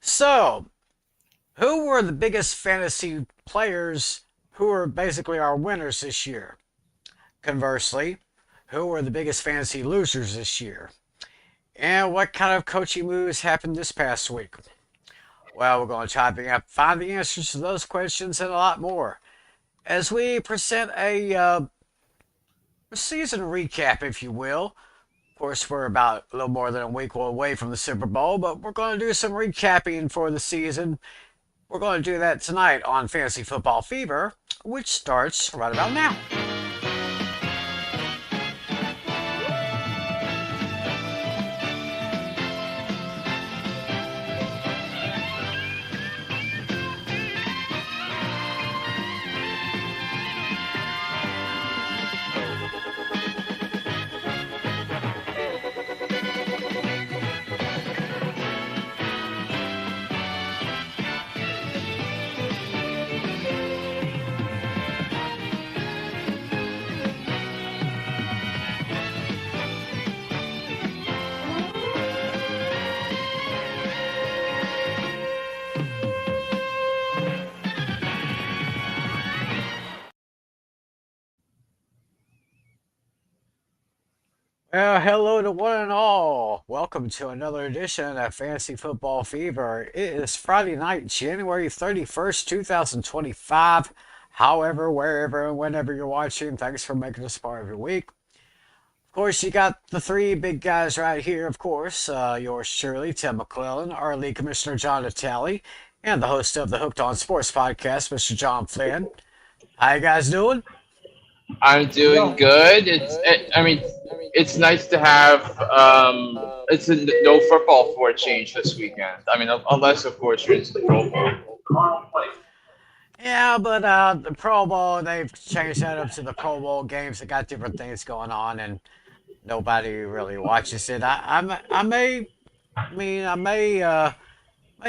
So, who were the biggest fantasy players who were basically our winners this year? Conversely, who were the biggest fantasy losers this year? And what kind of coaching moves happened this past week? Well, we're going to try to find the answers to those questions and a lot more as we present a season recap, if you will. Of course, we're about a little more than a week away from the Super Bowl, but we're going to do some recapping for the season. We're going to do that tonight on Fantasy Football Fever, which starts right about now. Well, hello to one and all. Welcome to another edition of Fantasy Football Fever. It is Friday night, January 31st, 2025. However, wherever and whenever you're watching, thanks for making us part of your week. Of course, you got the three big guys right here, of course. Yours truly, Tim McClellan, our league commissioner, John Natali, and the host of the Hooked on Sports podcast, Mr. John Flynn. How you guys doing? I'm doing good. It's nice to have it's a no football for a change this weekend. Unless of course you're into the Pro Bowl. Yeah, but the Pro Bowl, they've changed that up to the Pro Bowl games. They got different things going on, and nobody really watches it. I may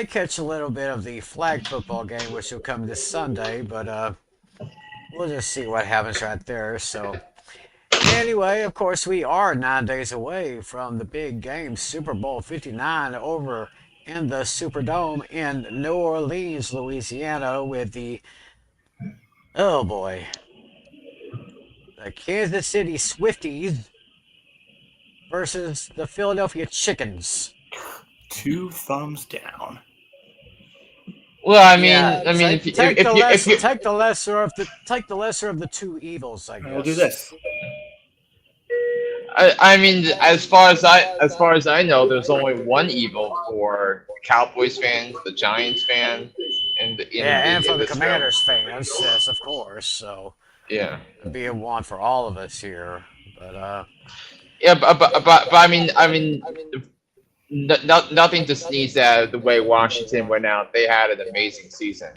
catch a little bit of the flag football game, which will come this Sunday, but we'll just see what happens right there. So, anyway, of course, we are 9 days away from the big game, Super Bowl 59, over in the Superdome in New Orleans, Louisiana, with oh boy, the Kansas City Swifties versus the Philadelphia Chickens. Two thumbs down. Well, Yeah, if you take the lesser of the two evils, I We'll do guess. this. as far as I know, there's only one evil for the Cowboys fans, the Giants fan, and Yeah, and for in the this film. Commanders fans, yes, of course. So Yeah. it'd be a one for all of us here. But Yeah, but nothing to sneeze at the way Washington went out. They had an amazing season.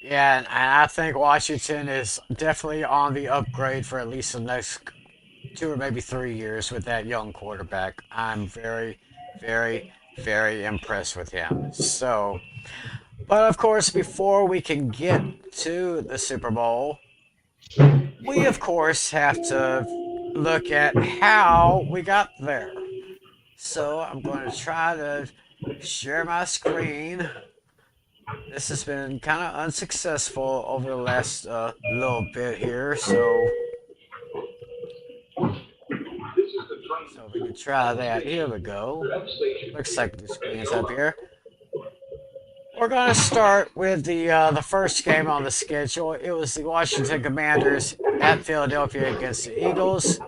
yeah, and I think Washington is definitely on the upgrade for at least the next 2 or maybe 3 years with that young quarterback. I'm very, very, very impressed with him. So, but of course, before we can get to the Super Bowl, we of course have to look at how we got there. So I'm going to try to share my screen. This has been kind of unsuccessful over the last little bit here, so we can try that. Here we go. Looks like the screen's up here. We're going to start with the first game on the schedule. It was the Washington Commanders at Philadelphia against the Eagles.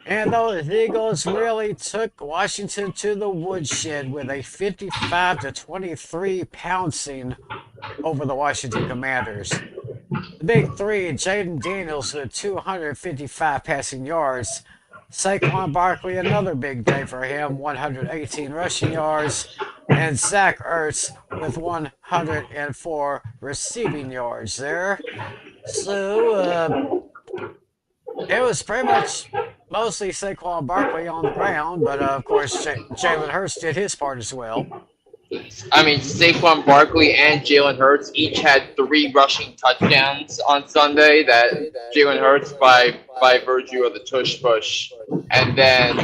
And those Eagles really took Washington to the woodshed with a 55-23 pouncing over the Washington Commanders. The big three, Jaden Daniels with 255 passing yards. Saquon Barkley, another big day for him, 118 rushing yards. And Zach Ertz with 104 receiving yards there. So, it was pretty much mostly Saquon Barkley on the ground, but of course Jalen Hurts did his part as well. Saquon Barkley and Jalen Hurts each had three rushing touchdowns on Sunday. That Jalen Hurts by virtue of the tush push, and then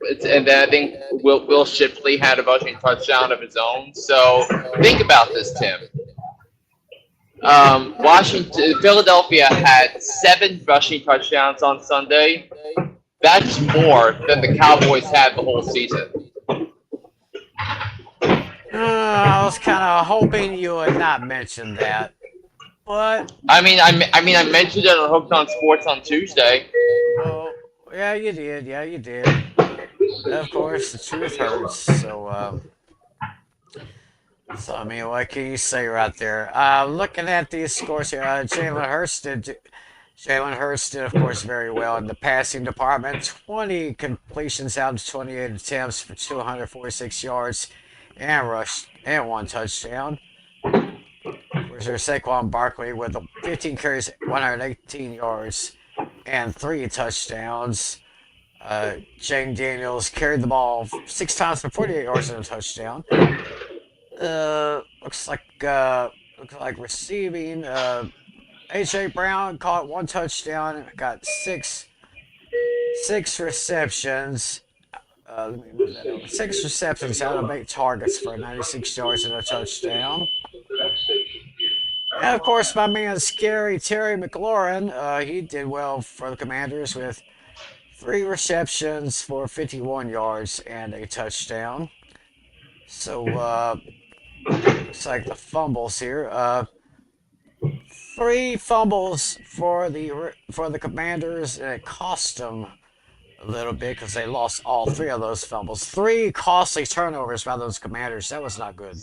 and then I think Will Shipley had a rushing touchdown of his own. So think about this, Tim. Philadelphia had 7 rushing touchdowns on Sunday. That's more than the Cowboys had the whole season. I was kind of hoping you would not mention that, but I mentioned it on Hooked on Sports on Tuesday. well, yeah, you did. Yeah, you did. Of course, the truth hurts. So I mean, what can you say right there? Looking at these scores here, Jalen Hurts did, of course, very well in the passing department. 20 completions out of 28 attempts for 246 yards and 1 touchdown. Of course, there's Saquon Barkley with 15 carries, 118 yards, and 3 touchdowns. Jane Daniels carried the ball 6 times for 48 yards and a touchdown. Looks like receiving. AJ Brown caught 1 touchdown and got six receptions. Let me move that over. 6 receptions out of 8 targets for 96 yards and a touchdown. And of course, my man Scary Terry McLaurin, he did well for the Commanders with 3 receptions for 51 yards and a touchdown. So, looks like the fumbles here. 3 fumbles for the Commanders, and it cost them a little bit because they lost all 3 of those fumbles. 3 costly turnovers by those Commanders. That was not good.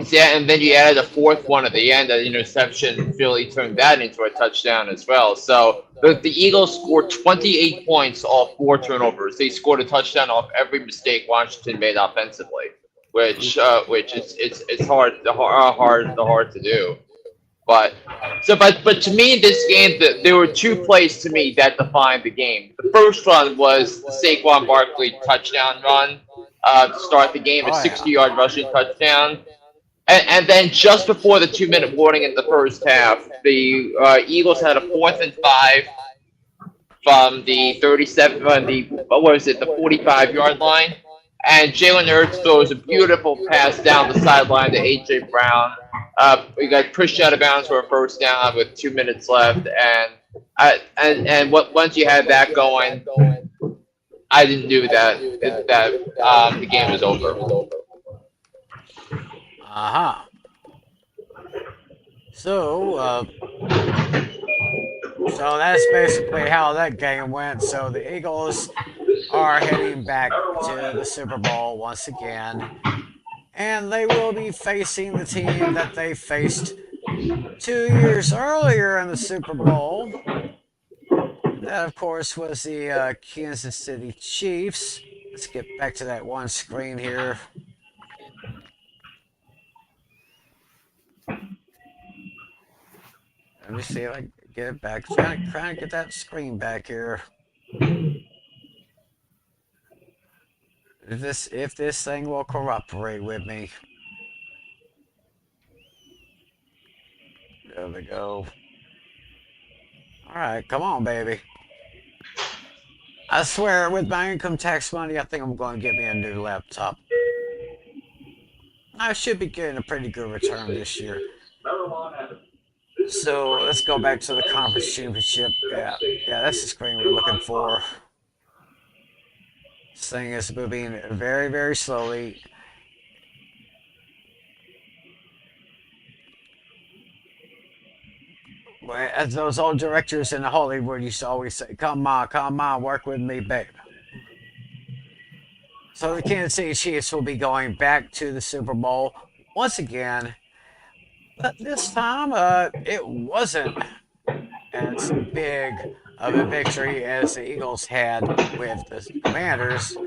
Yeah, and then you added a 4th one at the end, an interception. Philly turned that into a touchdown as well. So the Eagles scored 28 points off 4 turnovers. They scored a touchdown off every mistake Washington made offensively, which is it's hard to do. But to me in this game, there were 2 plays to me that defined the game. The first run was the Saquon Barkley touchdown run to start the game, a 60-yard rushing touchdown. And then just before the 2-minute warning in the first half, the Eagles had a 4th and 5 from the 45-yard line, and Jalen Hurts throws a beautiful pass down the sideline to A.J. Brown. We got pushed out of bounds for a first down with 2 minutes left, and once you had that going, I didn't do that. The game was over. So that's basically how that game went. So the Eagles are heading back to the Super Bowl once again, and they will be facing the team that they faced 2 years earlier in the Super Bowl. That, of course, was the Kansas City Chiefs. Let's get back to that one screen here. Let me see if I can get it back. Trying to get that screen back here. If this thing will cooperate with me. There we go. Alright, come on, baby. I swear, with my income tax money, I think I'm going to get me a new laptop. I should be getting a pretty good return this year. So let's go back to the conference championship. Yeah, that's the screen we're looking for. This thing is moving very, very slowly. As those old directors in Hollywood used to always say, come on, work with me, babe. So the Kansas City Chiefs will be going back to the Super Bowl once again. But this time, it wasn't as big of a victory as the Eagles had with the Commanders.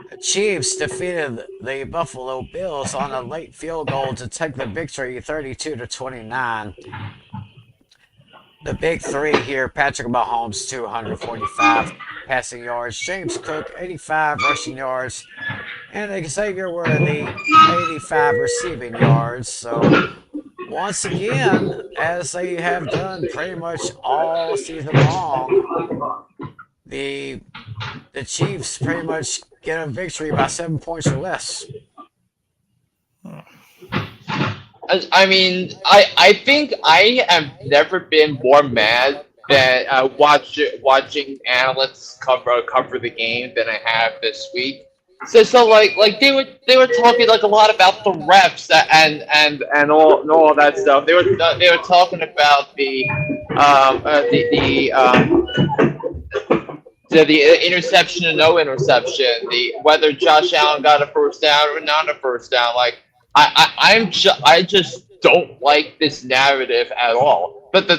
The Chiefs defeated the Buffalo Bills on a late field goal to take the victory 32-29. The big 3 here: Patrick Mahomes, 245 passing yards, James Cook, 85 rushing yards, and Xavier Worthy, 85 receiving yards. So once again, as they have done pretty much all season long, the the Chiefs pretty much get a victory by 7 points or less. I mean, I think I have never been more mad than watching analysts cover the game than I have this week. So like they were talking like a lot about the refs and all that stuff. They were talking about the interception and no interception, the whether Josh Allen got a first down or not a first down. Like I just don't like this narrative at all. But the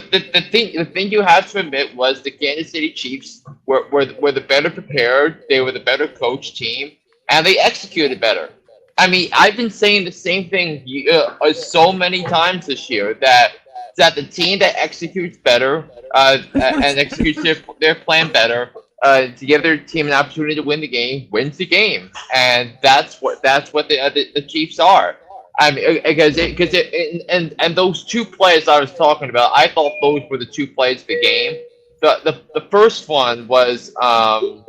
thing you have to admit was the Kansas City Chiefs were the better prepared. They were the better coach team, and they executed better. I mean, I've been saying the same thing so many times this year that the team that executes better and executes their plan better to give their team an opportunity to win the game wins the game, and that's what the Chiefs are. I mean, and those two plays I was talking about, I thought those were the two plays of the game. The first one was oh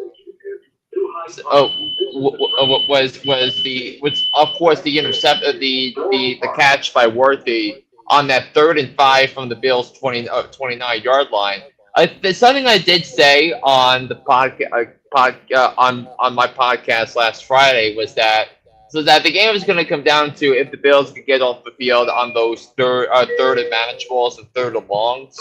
was of course the intercept the catch by Worthy on that 3rd and 5 from the Bills 29-yard line. There's something I did say on the on my podcast last Friday was that the game was going to come down to if the Bills could get off the field on those third and manageables and third and longs.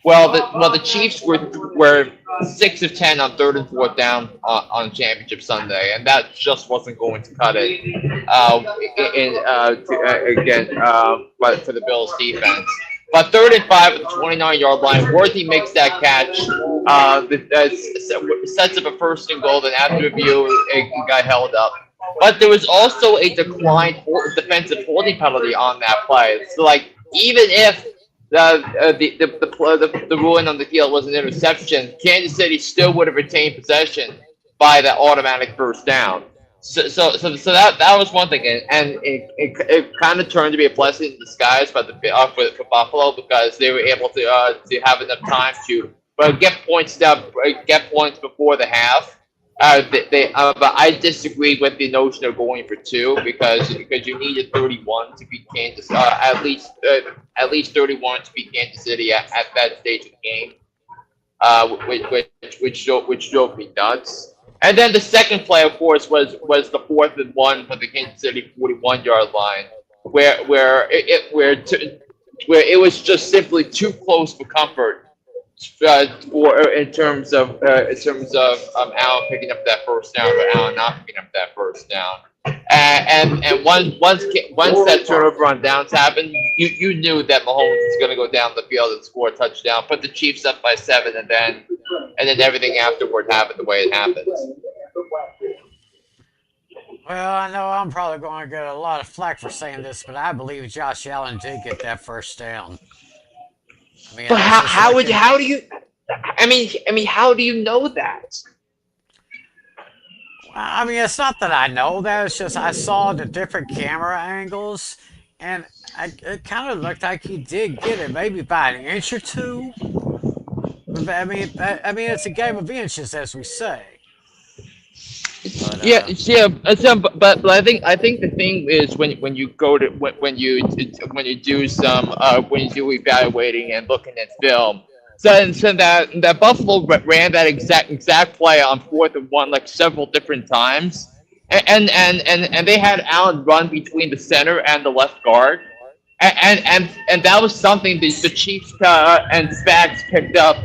Well, the Chiefs were 6 of 10 on 3rd and 4th down on Championship Sunday, and that just wasn't going to cut it but for the Bills defense. But 3rd and 5 at the 29-yard line, Worthy makes that catch, sets up a 1st and goal. Then after review, it got held up. But there was also a declined defensive holding penalty on that play. So, like, even if the ruling on the field was an interception, Kansas City still would have retained possession by that automatic 1st down. So that was one thing, and it kind of turned to be a blessing in disguise for Buffalo, because they were able to have enough time to get points before the half. But I disagree with the notion of going for 2 because you needed 31 to beat Kansas, at least 31 to beat Kansas City at that stage of the game, which drove me nuts. And then the second play, of course, was the 4th and 1 for the Kansas City 41-yard line, where it was just simply too close for comfort. In terms of Allen picking up that 1st down, or Allen not picking up that 1st down, and once that turnover on downs happened, you knew that Mahomes was going to go down the field and score a touchdown, put the Chiefs up by 7, and then everything afterward happened the way it happened. Well, I know I'm probably going to get a lot of flack for saying this, but I believe Josh Allen did get that 1st down. I mean, but how do you? I mean, how do you know that? I mean, it's not that I know that. It's just I saw the different camera angles, and it kind of looked like he did get it, maybe by an inch or 2. I mean, it's a game of inches, as we say. But, but I think the thing is when you go to when you do evaluating and looking at film, so that Buffalo ran that exact play on 4th and 1 like several different times, and they had Allen run between the center and the left guard, and that was something the Chiefs and Spags picked up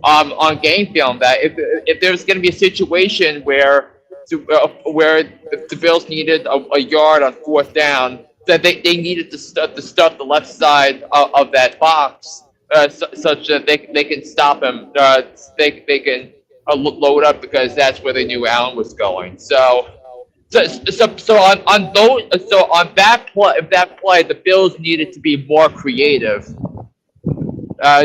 on game film, that if there's going to be a situation where the Bills needed a yard on 4th down, that they needed to stuff the left side of that box such that they can stop him. They can load up, because that's where they knew Allen was going. So on that play, the Bills needed to be more creative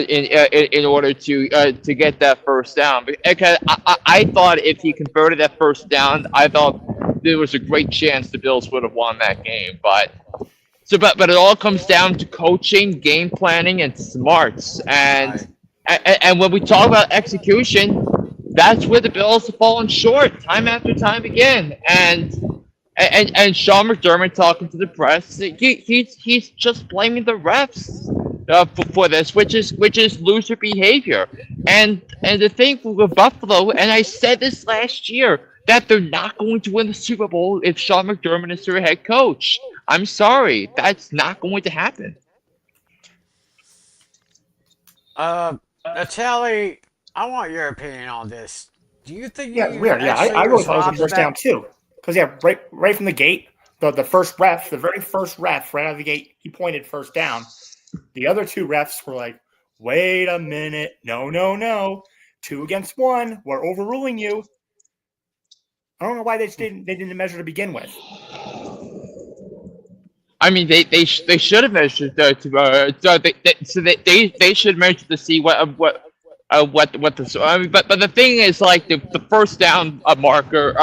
in order to get that 1st down. Because I thought if he converted that 1st down, I thought there was a great chance the Bills would have won that game. But it all comes down to coaching, game planning, and smarts. And when we talk about execution, That's where the Bills have fallen short time after time again. And Sean McDermott talking to the press, he's just blaming the refs for this, which is loser behavior. And the thing with Buffalo, and I said this last year, that they're not going to win the Super Bowl if Sean McDermott is their head coach. I'm sorry, that's not going to happen. Natalie, I want your opinion on this. Do you think Yeah, it's he weird. Yeah, actually I really was thought it was a robbed of first down that? too. Because yeah, right from the gate, the first ref, the very first ref, right out of the gate, he pointed first down. The other two refs were like, "Wait a minute, no, no, no, 2 against 1, we're overruling you." I don't know why they didn't measure to begin with. I mean, they should have measured they should measure to see what the I mean, but the thing is, like, the first down marker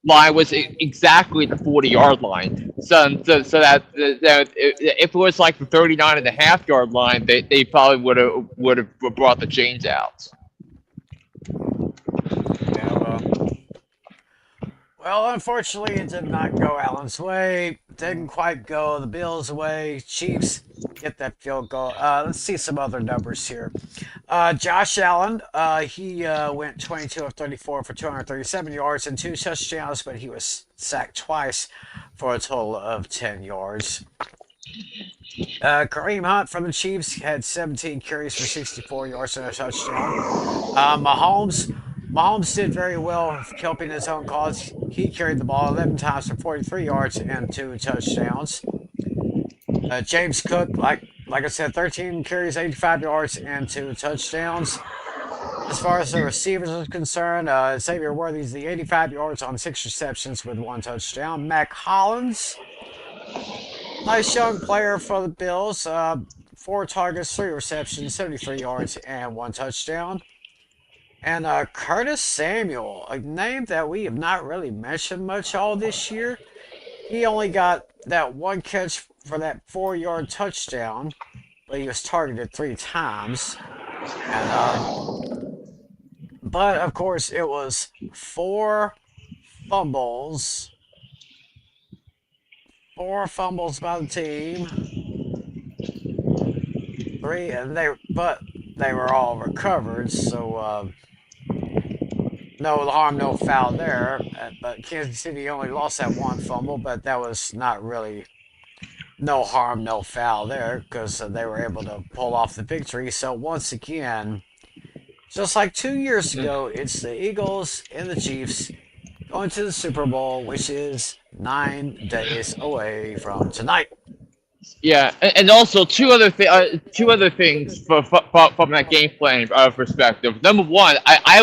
line was exactly the 40-yard line. So that if it was like the 39.5-yard line, they probably would have brought the chains out. Yeah, well, unfortunately, it did not go Allen's way. Didn't quite go the Bills' way. Chiefs get that field goal. Let's see some other numbers here. Josh Allen, he went 22 of 34 for 237 yards and 2 touchdowns, but he was sacked twice for a total of 10 yards. Kareem Hunt from the Chiefs had 17 carries for 64 yards and a touchdown. Mahomes did very well helping his own cause. He carried the ball 11 times for 43 yards and 2 touchdowns. James Cook, like I said, 13 carries, 85 yards, and 2 touchdowns. As far as the receivers are concerned, Xavier Worthy's the 85 yards on 6 receptions with 1 touchdown. Mac Hollins, nice young player for the Bills, 4 targets, 3 receptions, 73 yards, and 1 touchdown. And Curtis Samuel, a name that we have not really mentioned much all this year. He only got that one catch for that 4-yard touchdown, but he was targeted 3 times. And but of course it was 4 fumbles, 4 fumbles by the team. They were all recovered, so no harm, no foul there. But Kansas City only lost that one fumble, but that was not really no harm, no foul there because they were able to pull off the victory. So once again, just like 2 years ago, it's the Eagles and the Chiefs going to the Super Bowl, which is 9 days away from tonight. Yeah, and also two other things from that game plan perspective. Number one, I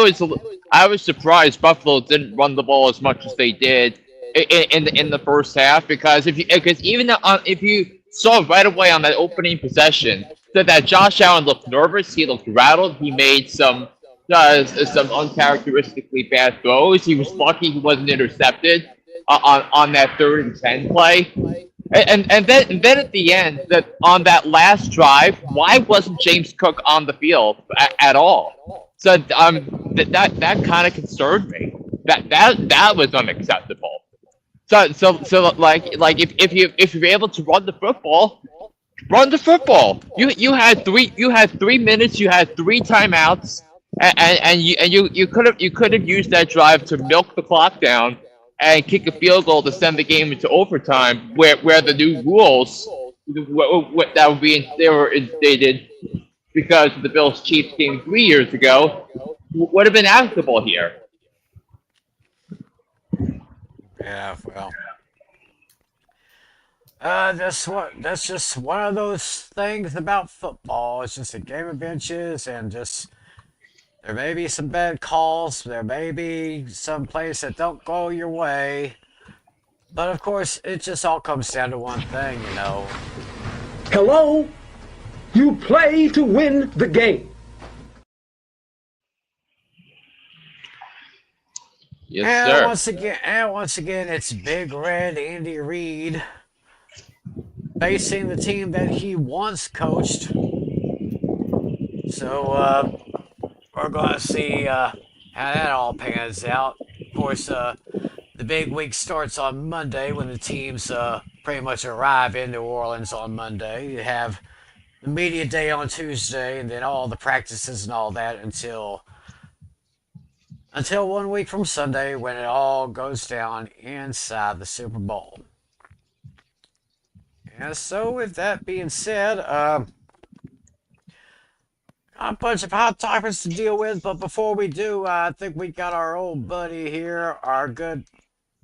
was surprised Buffalo didn't run the ball as much as they did in the first half, because if you saw right away on that opening possession that Josh Allen looked nervous, he looked rattled, he made some uncharacteristically bad throws. He was lucky he wasn't intercepted on that 3rd and 10 play. And then at the end, that on that last drive, why wasn't James Cook on the field at all? So that kind of concerned me. That was unacceptable. So like if you're able to run the football, run the football. You had 3 minutes. You had 3 timeouts, and you could have used that drive to milk the clock down and kick a field goal to send the game into overtime, where the new rules that were being they were instated because of the Bills Chiefs game 3 years ago would have been applicable here. Yeah, well, that's just one of those things about football. It's just a game of inches, and just there may be some bad calls. There may be some plays that don't go your way. But of course, it just all comes down to one thing. Hello? You play to win the game. Yes, And sir. once again, it's Big Red Andy Reid facing the team that he once coached. So we're going to see how that all pans out. Of course, the big week starts on Monday when the teams pretty much arrive in New Orleans on Monday. You have the media day on Tuesday, and then all the practices and all that until 1 week from Sunday when it all goes down inside the Super Bowl. And so, with that being said, a bunch of hot topics to deal with, but before we do, I think we got our old buddy here, our good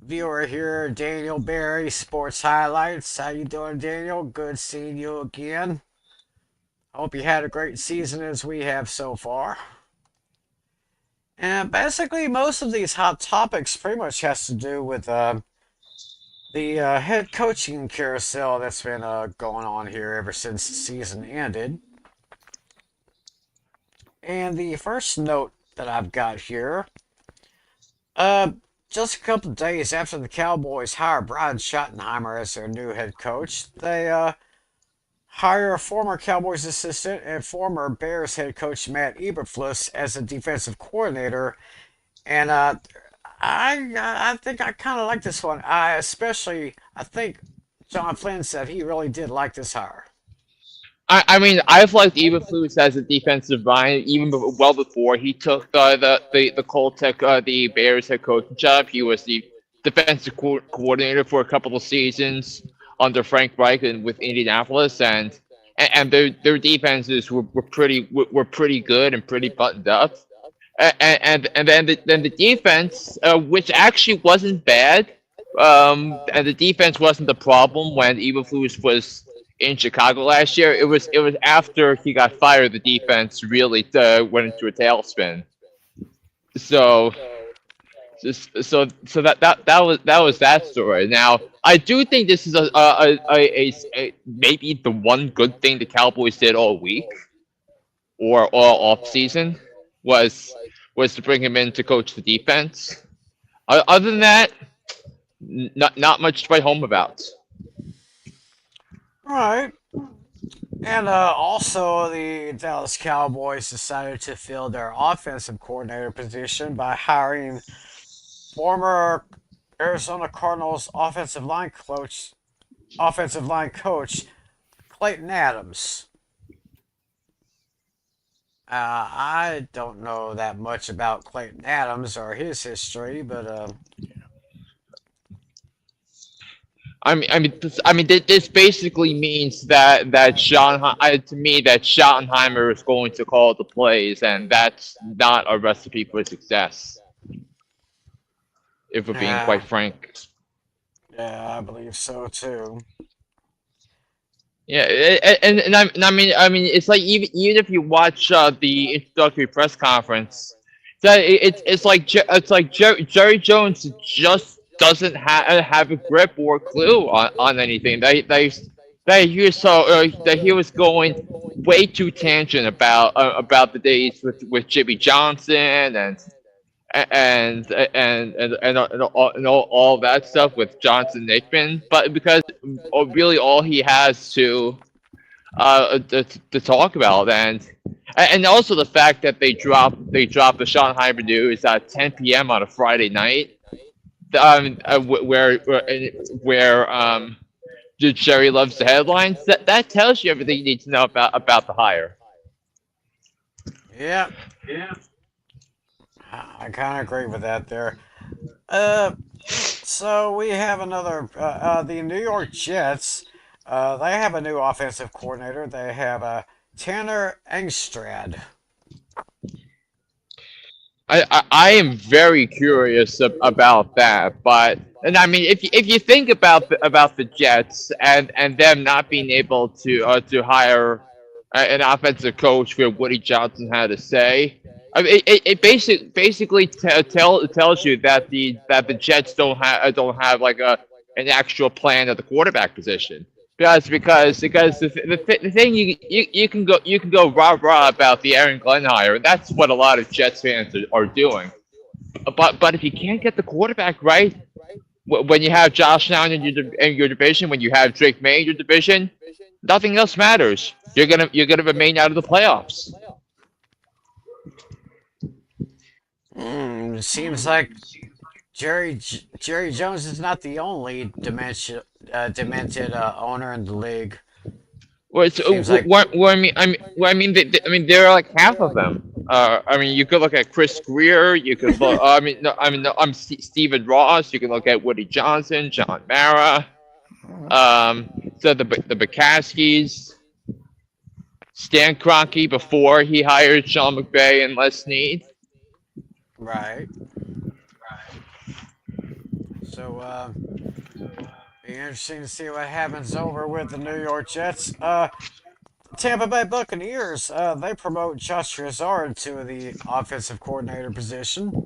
viewer here, Daniel Barry, Sports Highlights. How you doing, Daniel? Good seeing you again. Hope you had a great season as we have so far. And basically, most of these hot topics pretty much has to do with the head coaching carousel that's been going on here ever since the season ended. And the first note that I've got here, just a couple of days after the Cowboys hire Brian Schottenheimer as their new head coach, they hire former Cowboys assistant and former Bears head coach Matt Eberflus as a defensive coordinator. And I think I kind of like this one. I think John Flynn said he really did like this hire. I mean, I've liked Eberflus as a defensive mind even well before he took the Colts the Bears head coaching job. He was the defensive coordinator for a couple of seasons under Frank Reich and with Indianapolis, and their defenses were pretty good and pretty buttoned up. And then the defense, which actually wasn't bad, and the defense wasn't the problem when Eberflus was in Chicago last year. It was after he got fired the defense really went into a tailspin. So that was that story. Now I do think this is a maybe the one good thing the Cowboys did all week or all off season was to bring him in to coach the defense. Other than that, not much to write home about. All right. And also, the Dallas Cowboys decided to fill their offensive coordinator position by hiring former Arizona Cardinals offensive line coach Clayton Adams. I don't know that much about Clayton Adams or his history, but This basically means that to me that Schottenheimer is going to call the plays, and that's not a recipe for success. If we're being quite frank. Yeah, I believe so too. Yeah, I mean, it's like even if you watch the introductory press conference, that it's like Jerry Jones just doesn't have a grip or clue on anything. That he was going way too tangent about the days with Jimmy Johnson and all that stuff with Johnson Nickman, but because really all he has to talk about, and also the fact that they dropped the Schottenheimer news at 10 p.m. on a Friday night, where Jerry loves the headlines. That tells you everything you need to know about the hire. Yeah, I kind of agree with that there. So we have another, the New York Jets. They have a new offensive coordinator. They have Tanner Engstrad. I am very curious about that, and I mean, if you think about the Jets and them not being able to hire an offensive coach for Woody Johnson had to say, I mean, it basically tells you that the Jets don't have like an actual plan at the quarterback position. Because the thing you can go rah about the Aaron Glenn hire, and that's what a lot of Jets fans are doing. But if you can't get the quarterback right, when you have Josh Allen in your division, when you have Drake May in your division, nothing else matters. You're gonna remain out of the playoffs. Seems like Jerry Jones is not the only demented owner in the league. Well, so, Seems like I mean, there are like half of them. I mean, you could look at Chris Greer. You could look. I mean, no, I mean, no, Stephen Ross. You can look at Woody Johnson, John Mara. So the Bukowskis, Stan Kroenke before he hired Sean McVay and Les Snead. right. So be interesting to see what happens over with the New York Jets. Tampa Bay Buccaneers. They promote Josh Grizzard to the offensive coordinator position.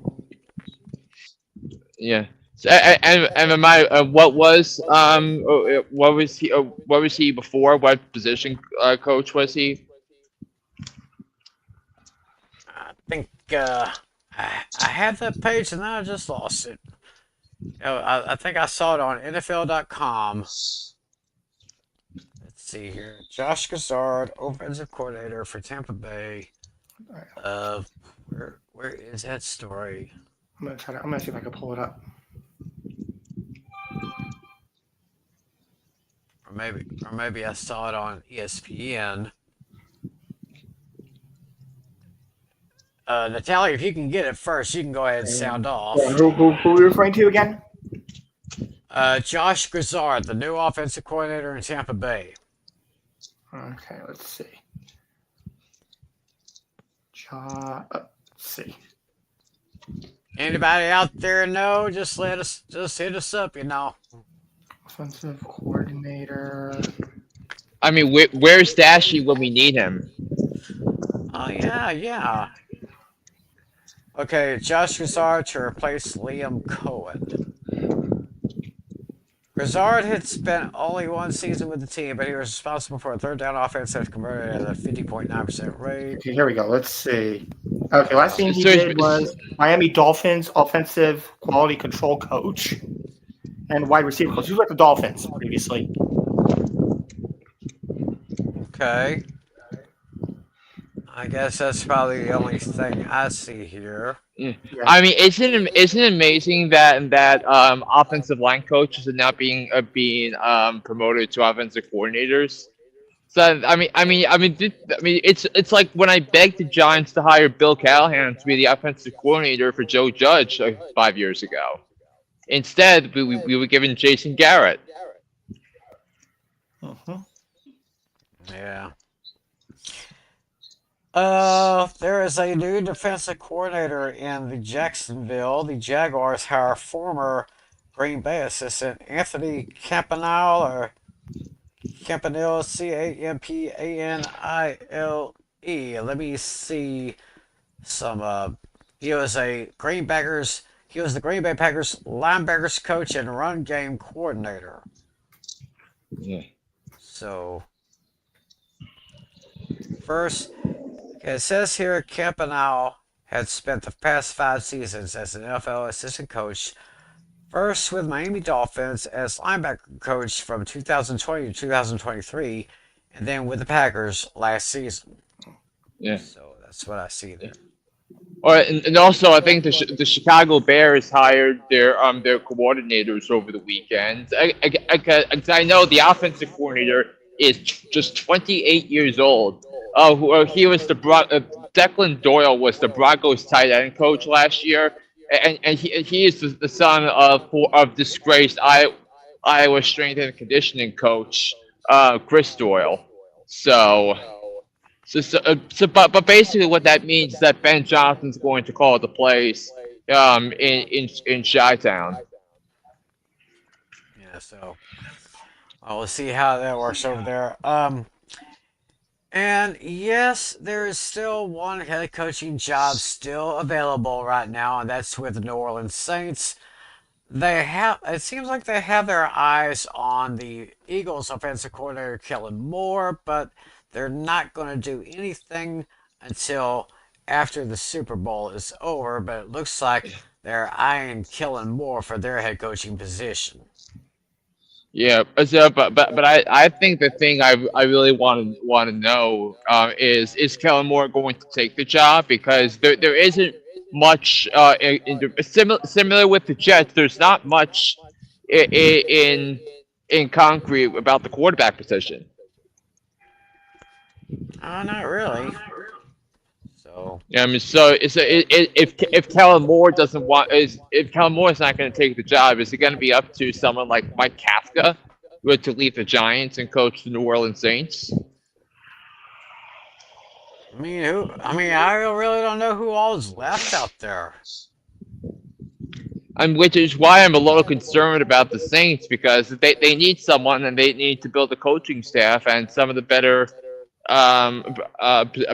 Yeah. So, and my what was he before? What position coach was he? I think I had that page and then I just lost it. I think I saw it on NFL.com. Let's see here. Josh Grizzard, offensive coordinator for Tampa Bay. Where is that story? I'm gonna see if I can pull it up. Or maybe I saw it on ESPN. Natalia, if you can get it first, you can go ahead and sound off. Who are you referring to again? Josh Grizzard, the new offensive coordinator in Tampa Bay. Okay, let's see. Let's see. Anybody out there know? Just hit us up, Offensive coordinator. I mean, where's Dashy when we need him? Oh yeah. Okay, Josh Grizzard to replace Liam Cohen. Grizzard had spent only one season with the team, but he was responsible for a third down offense that converted at a 50.9% rate. Okay, here we go. Let's see. Okay, last thing he did was Miami Dolphins offensive quality control coach and wide receiver coach. He was with the Dolphins previously. Okay. I guess that's probably the only thing I see here. Yeah. I mean, isn't it amazing that offensive line coaches are now being promoted to offensive coordinators? So it's like when I begged the Giants to hire Bill Callahan to be the offensive coordinator for Joe Judge 5 years ago. Instead, we were given Jason Garrett. Yeah. There is a new defensive coordinator in the Jacksonville. The Jaguars hire former Green Bay assistant Anthony Campanile, Campanile. Let me see some. He was the Green Bay Packers linebackers coach and run game coordinator. Yeah. So first. It says here Campanile had spent the past 5 seasons as an NFL assistant coach, first with Miami Dolphins as linebacker coach from 2020 to 2023, and then with the Packers last season. Yeah. So that's what I see there. And also, I think the Chicago Bears hired their coordinators over the weekend. I know the offensive coordinator is just 28 years old. He was Declan Doyle was the Broncos tight end coach last year, and he is the son of disgraced Iowa strength and conditioning coach Chris Doyle. But basically what that means is that Ben Johnson's going to call the plays in Chi-Town. Yeah, so we'll see how that works over there. And yes, there is still one head coaching job still available right now, and that's with the New Orleans Saints. It seems like they have their eyes on the Eagles offensive coordinator Kellen Moore, but they're not going to do anything until after the Super Bowl is over, but it looks like they're eyeing Kellen Moore for their head coaching position. Yeah, but I think the thing I really want to know is Kellen Moore going to take the job, because there isn't much similar with the Jets. There's not much in concrete about the quarterback position. Not really. So, Yeah, I mean, so if Kellen Moore doesn't want is if Kellen Moore is not going to take the job, is it going to be up to someone like Mike Kafka to leave the Giants and coach the New Orleans Saints? I mean, I really don't know who all is left out there. Which is why I'm a little concerned about the Saints because they need someone and they need to build a coaching staff, and some of the better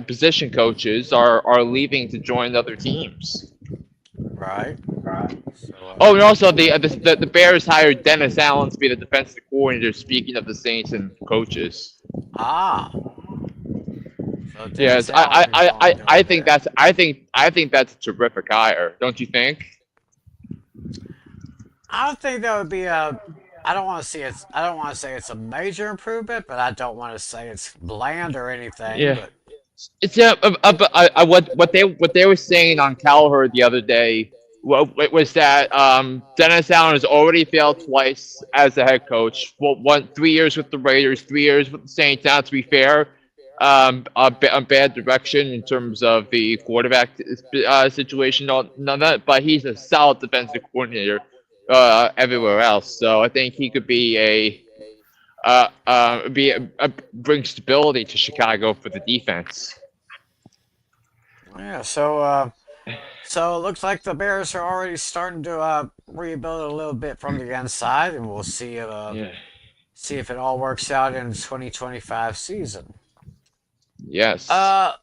position coaches are leaving to join other teams. Right. So, Oh, and also the Bears hired Dennis Allen to be the defensive coordinator. Speaking of the Saints and coaches, So yes, Dennis Allen is on doing I think that. I think that's a terrific hire. Don't you think? I don't think that would be a. I don't want to see it's. I don't want to say it's a major improvement, but I don't want to say it's bland or anything. Yeah. But It's but what they were saying on Cowher the other day was that Dennis Allen has already failed twice as a head coach. Well, 3 years with the Raiders, 3 years with the Saints. Now, to be fair, a bad direction in terms of the quarterback situation. None of that, but he's a solid defensive coordinator everywhere else. So I think he could be bring stability to Chicago for the defense. yeah, so it looks like the Bears are already starting to rebuild a little bit from the inside, and we'll Yeah. see if it all works out in the 2025 season. Yes. A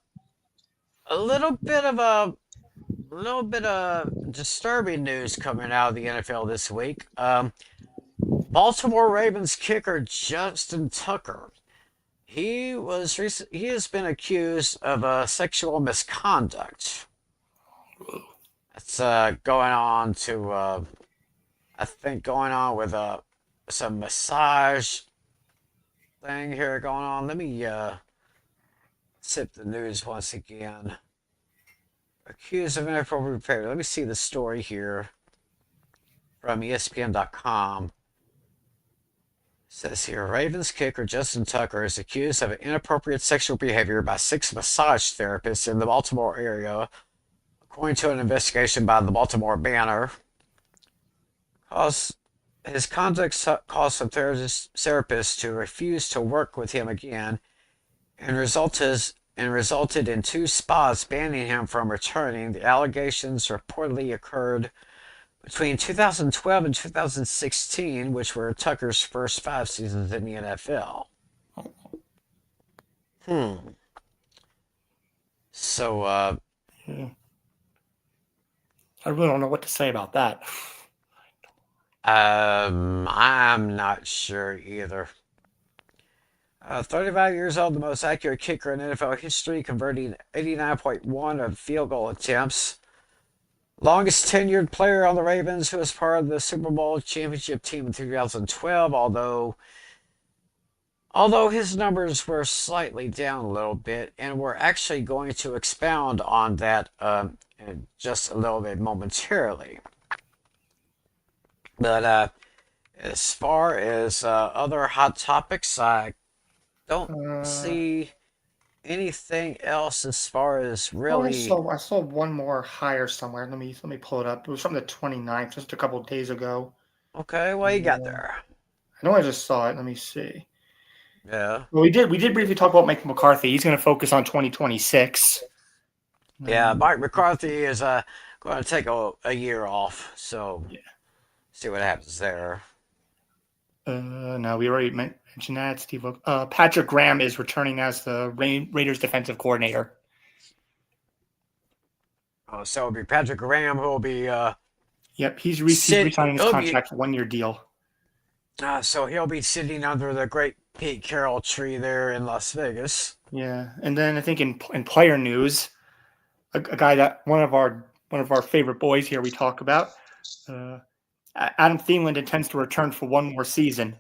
little bit of disturbing news coming out of the NFL this week. Baltimore Ravens kicker Justin Tucker. He has been accused of sexual misconduct. It's going on to I think going on with some massage thing here going on. Let me sip the news once again. Accused of inappropriate behavior. Let me see the story here from ESPN.com. Says here, Ravens kicker Justin Tucker is accused of inappropriate sexual behavior by 6 massage therapists in the Baltimore area, according to an investigation by the Baltimore Banner. His conduct caused some therapists to refuse to work with him again, and resulted in 2 spas banning him from returning. The allegations reportedly occurred between 2012 and 2016, which were Tucker's first 5 seasons in the NFL. So, Yeah. I really don't know what to say about that. I'm not sure either. 35 years old, the most accurate kicker in NFL history, converting 89.1 of field goal attempts. Longest tenured player on the Ravens, who was part of the Super Bowl championship team in 2012, although his numbers were slightly down a little bit, and we're actually going to expound on that in just a little bit momentarily. But as far as other hot topics, I don't see anything else as far as really. I saw one more hire somewhere. Let me pull it up. It was from the 29th, just a couple of days ago. Okay, what you got there? I know I just saw it. Let me see. Yeah. Well, we did briefly talk about Mike McCarthy. He's going to focus on 2026. Yeah, Mike McCarthy is going to take a year off, so Yeah. see what happens there. No, we already mentioned that. Steve, Patrick Graham is returning as the Raiders defensive coordinator. Oh, so it'll be Patrick Graham who will be. Yep, he's re-signing his contract, 1-year deal. So he'll be sitting under the great Pete Carroll tree there in Las Vegas. Yeah, and then I think in player news, a guy that one of our favorite boys here we talk about. Adam Thielen intends to return for 1 more season.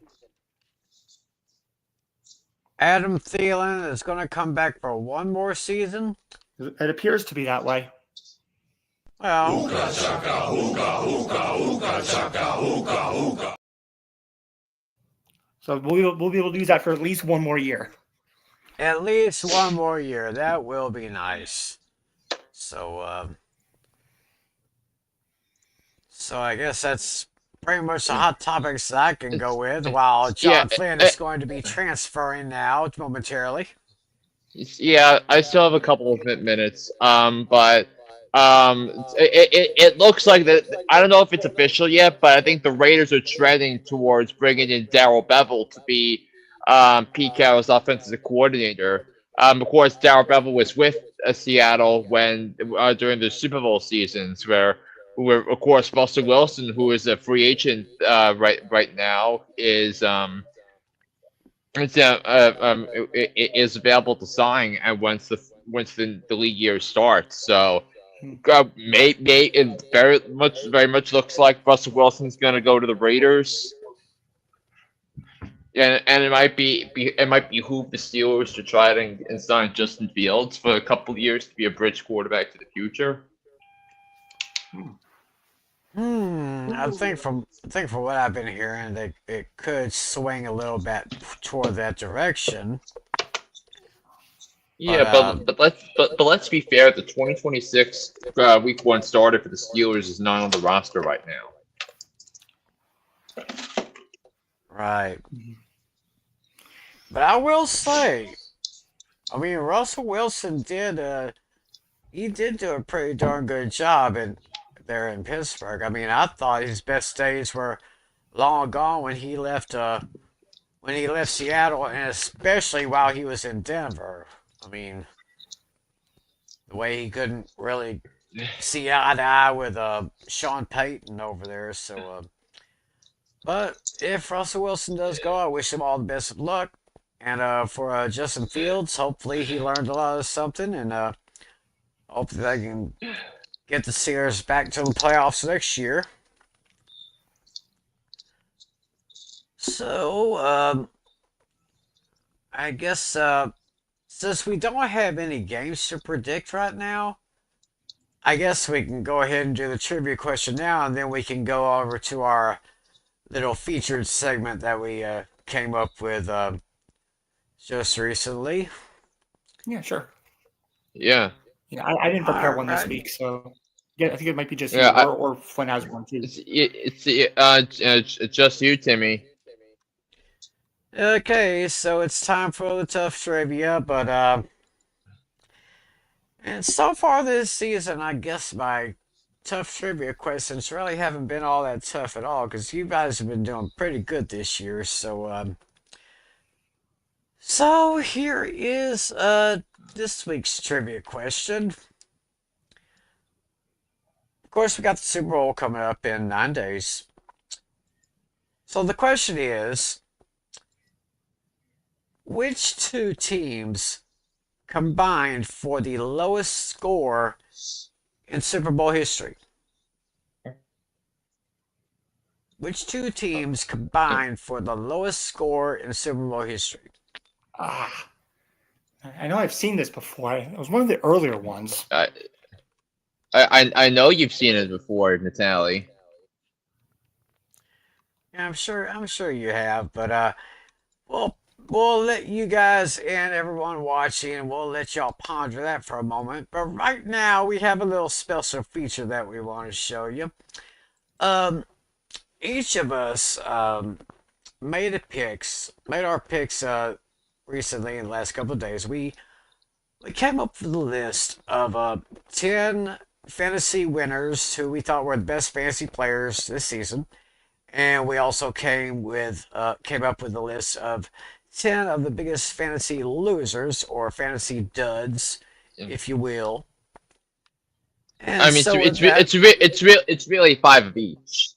Adam Thielen is going to come back for 1 more season? It appears to be that way. Well, So we'll be able to use that for at least one more year. at least one more year. That will be nice. So, so I guess that's pretty much the hot topics that I can go with. While Yeah, John Flynn is going to be transferring now momentarily. yeah, I still have a couple of minutes. But it looks like that. I don't know if it's official yet, but I think the Raiders are trending towards bringing in Darrell Bevel to be Pete Carroll's offensive coordinator. Of course, Darrell Bevel was with Seattle when during the Super Bowl seasons, where of course Russell Wilson, who is a free agent right now, is available to sign and once the league year starts. So it very much looks like Russell Wilson's going to go to the Raiders, and it might behoove the Steelers to try and sign Justin Fields for a couple of years to be a bridge quarterback to the future. I think from what I've been hearing, that it could swing a little bit toward that direction. But Yeah, but let's be fair. The 2026 Week 1 starter for the Steelers is not on the roster right now. right. But I will say, I mean, Russell Wilson he did do a pretty darn good job there in Pittsburgh. I mean, I thought his best days were long gone when he left Seattle, and especially while he was in Denver. I mean, the way he couldn't really see eye to eye with Sean Payton over there. So, but if Russell Wilson does go, I wish him all the best of luck. And for Justin Fields, hopefully he learned a lot of something, and hopefully they can get the Steelers back to the playoffs next year. So, I guess since we don't have any games to predict right now, I guess we can go ahead and do the trivia question now, and then we can go over to our little featured segment that we came up with just recently. Yeah, sure. Yeah, Yeah, I didn't prepare one this Alright. week, so yeah, I think it might be just yeah. you, or Flynn has one too. It's just you, Timmy. Okay, so it's time for the tough trivia, but and so far this season, I guess my tough trivia questions really haven't been all that tough at all, because you guys have been doing pretty good this year. So here is this week's trivia question. Of course, we got the Super Bowl coming up in 9 days. So the question is, which two teams combined for the lowest score in Super Bowl history? Which two teams combined for the lowest score in Super Bowl history? Ah, I know I've seen this before. It was one of the earlier ones. I know you've seen it before, Natalie. Yeah, I'm sure you have, but we'll let you guys and everyone watching, we'll let y'all ponder that for a moment. But right now, we have a little special feature that we want to show you. Each of us made our picks recently in the last couple of days. We came up with a list of 10 fantasy winners who we thought were the best fantasy players this season. And we also came up with a list of 10 of the biggest fantasy losers or fantasy duds, if you will. And I mean, so it's really 5 of each.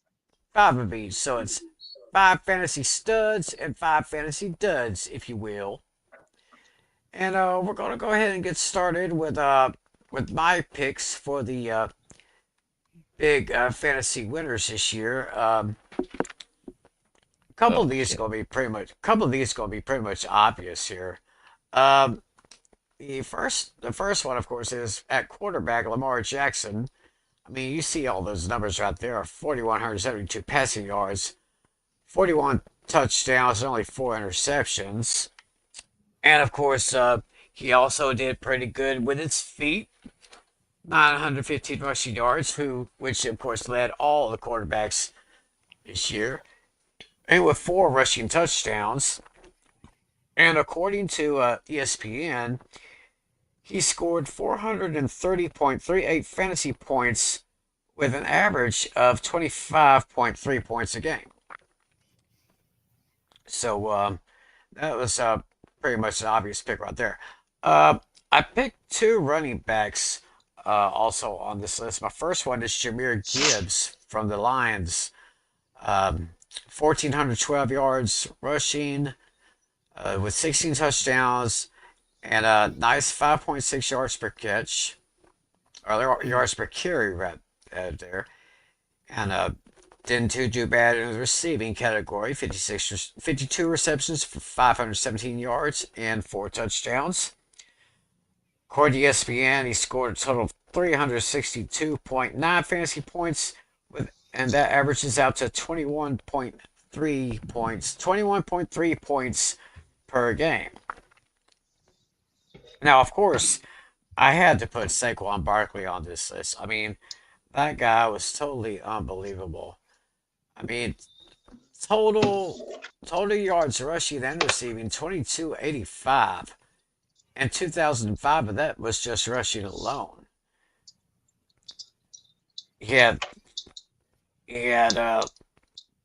5 of each. So it's 5 fantasy studs and 5 fantasy duds, if you will. And we're going to go ahead and get started with my picks for the big fantasy winners this year. Couple of these are going to be pretty much obvious here. The first one, of course, is at quarterback Lamar Jackson. I mean, you see all those numbers right there: 4,172 passing yards, 41 touchdowns, and only 4 interceptions. And of course, he also did pretty good with his feet. 915 rushing yards, which of course led all the quarterbacks this year, and with 4 rushing touchdowns. And according to ESPN, he scored 430.38 fantasy points with an average of 25.3 points a game. So that was pretty much an obvious pick right there. I picked 2 running backs also on this list. My first one is Jameer Gibbs from the Lions. 1,412 yards rushing with 16 touchdowns and a nice 5.6 yards per catch, or yards per carry right there. And didn't do bad in the receiving category. 52 receptions for 517 yards and 4 touchdowns. According to ESPN, he scored a total of 362.9 fantasy points, and that averages out to 21.3 points per game. Now, of course, I had to put Saquon Barkley on this list. I mean, that guy was totally unbelievable. I mean, total yards rushing and receiving 2285. And 2005 of that was just rushing alone. He had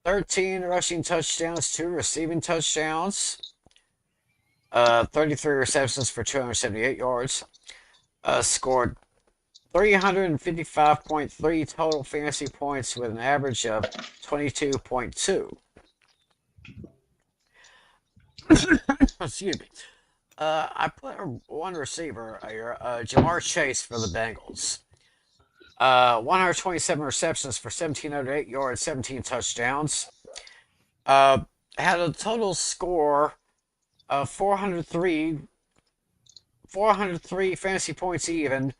13 rushing touchdowns, 2 receiving touchdowns, 33 receptions for 278 yards, scored 355.3 total fantasy points with an average of 22.2. Excuse me. I put one receiver here, Jamar Chase for the Bengals. 127 receptions for 1,708 yards, 17 touchdowns. Had a total score of 403 fantasy points even,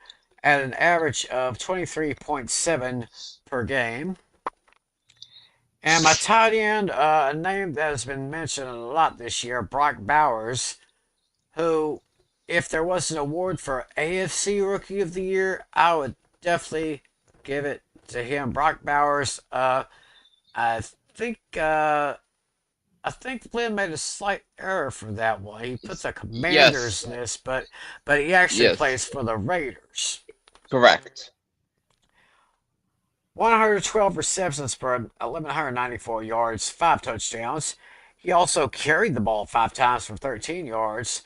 at an average of 23.7 per game. And my tight end, a name that has been mentioned a lot this year, Brock Bowers, who, if there was an award for AFC Rookie of the Year, I would definitely give it to him. Brock Bowers, I think Flynn made a slight error for that one. He put the Commanders Yes. list, but he actually Yes. plays for the Raiders. Correct. 112 receptions for 1,194 yards, 5 touchdowns. He also carried the ball 5 times for 13 yards.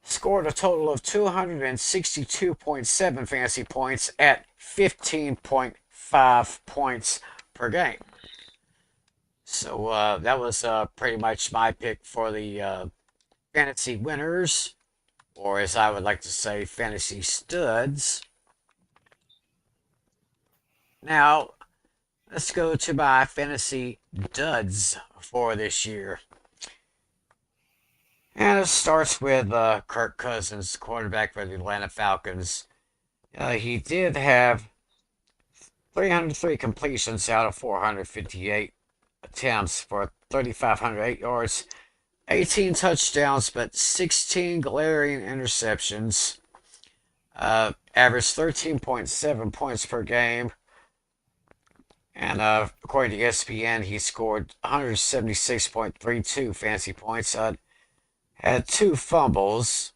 Scored a total of 262.7 fantasy points at 15.5 points per game. So that was pretty much my pick for the fantasy winners, or as I would like to say, fantasy studs. Now, let's go to my fantasy duds for this year. And it starts with Kirk Cousins, quarterback for the Atlanta Falcons. He did have 303 completions out of 458 attempts for 3,508 yards, 18 touchdowns, but 16 glaring interceptions. Averaged 13.7 points per game. And according to ESPN, he scored 176.32 fantasy points. Had 2 fumbles,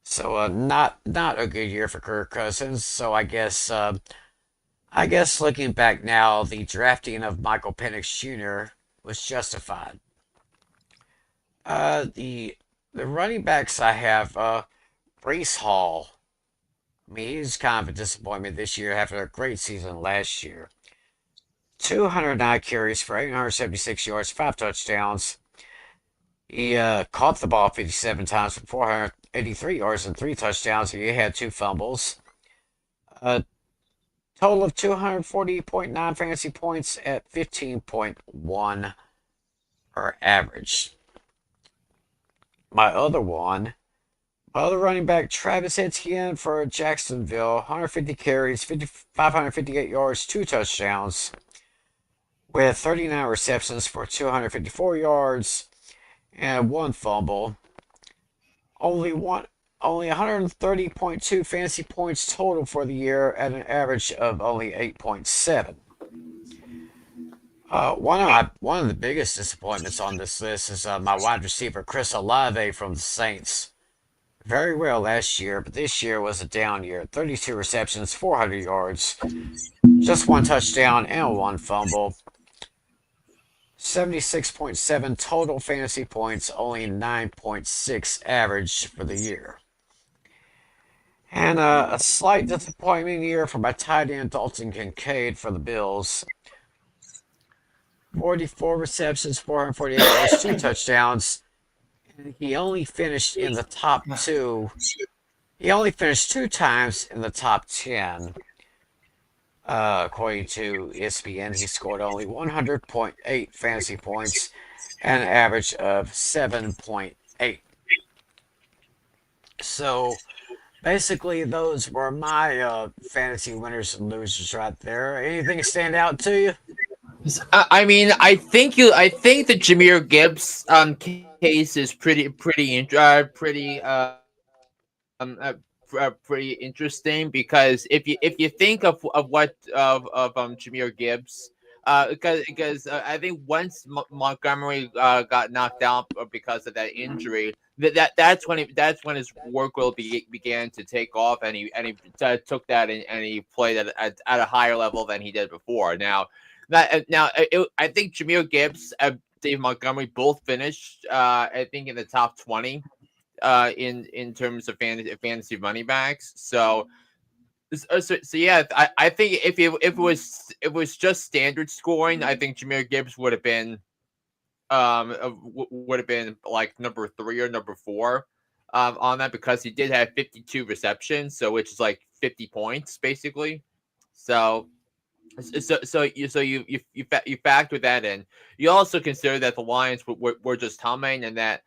so not a good year for Kirk Cousins. So I guess looking back now, the drafting of Michael Penix Jr. was justified. The running backs I have, Breece Hall. I mean, he's kind of a disappointment this year after a great season last year. 209 carries for 876 yards, 5 touchdowns. He caught the ball 57 times for 483 yards and 3 touchdowns. He had 2 fumbles. Total of 240.9 fantasy points at 15.1 per average. My other one, Other running back Travis Etienne for Jacksonville, 150 carries, 558 yards, 2 touchdowns, with 39 receptions for 254 yards and 1 fumble. Only 130.2 fantasy points total for the year at an average of only 8.7. One of the biggest disappointments on this list is my wide receiver Chris Olave from the Saints. Very well last year, but this year was a down year. 32 receptions, 400 yards, just 1 touchdown and 1 fumble. 76.7 total fantasy points, only 9.6 average for the year. And a slight disappointment year for my tight end Dalton Kincaid for the Bills. 44 receptions, 448 yards, 2 touchdowns. And he only finished in the top two. He only finished 2 times in the top 10. According to ESPN, he scored only 100.8 fantasy points and an average of 7.8. So basically, those were my fantasy winners and losers right there. Anything stand out to you? I mean, I think the Jahmyr Gibbs case is pretty interesting because if you think of what of Jahmyr Gibbs, because I think once Montgomery got knocked out because of that injury, that's when his work will began to take off, and he took that and he played at a higher level than he did before. I think Jahmyr Gibbs, Dave Montgomery both finished I think in the top 20 in terms of fantasy running backs. So yeah, I think if it was just standard scoring, I think Jahmyr Gibbs would have been like number 3 or number 4 on that, because he did have 52 receptions, so which is like 50 points basically. So you factor that in. You also consider that the Lions were just humming, and that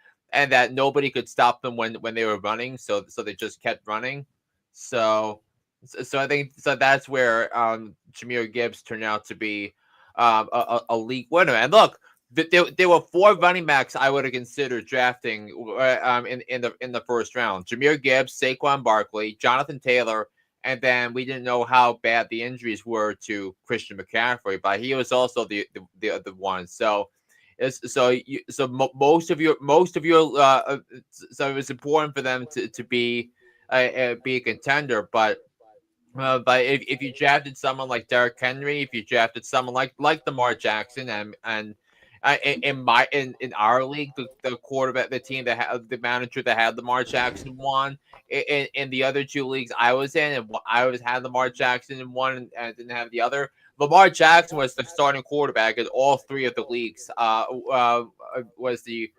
nobody could stop them when they were running. So they just kept running. So I think that's where Jahmyr Gibbs turned out to be a league winner. And look, there were 4 running backs I would have considered drafting in the first round: Jahmyr Gibbs, Saquon Barkley, Jonathan Taylor. And then we didn't know how bad the injuries were to Christian McCaffrey, but he was also the other one. So most of your so it was important for them to be a contender. But if you drafted someone like Derrick Henry, if you drafted someone like Lamar Jackson, and in our league, the quarterback, the team that had the manager that had Lamar Jackson won. In the other 2 leagues I was in, and I had Lamar Jackson in one and didn't have the other. Lamar Jackson was the starting quarterback in all 3 of the leagues. Was the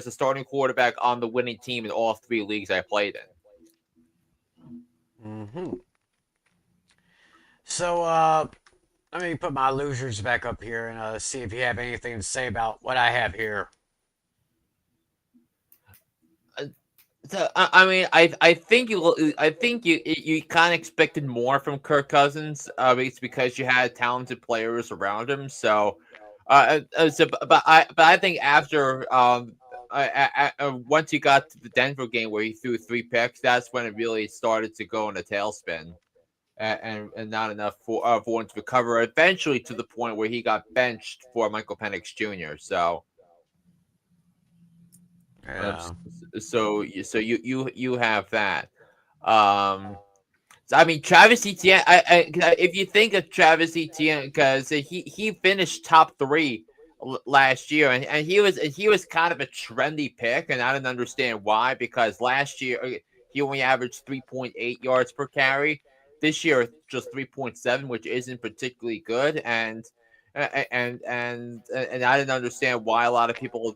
starting quarterback on the winning team in all 3 leagues I played in. Mm-hmm. So let me put my losers back up here and see if you have anything to say about what I have here. So I mean, I think you kind of expected more from Kirk Cousins, it's because you had talented players around him. But I think after once you got to the Denver game where he threw 3 picks, that's when it really started to go in a tailspin, and not enough for him to recover. Eventually, to the point where he got benched for Michael Penix Jr. So. Yeah. So you have that. So I mean, Travis Etienne. If you think of Travis Etienne, because he finished top 3 last year, and he was kind of a trendy pick, and I didn't understand why, because last year he only averaged 3.8 yards per carry. This year just 3.7, which isn't particularly good, and I didn't understand why a lot of people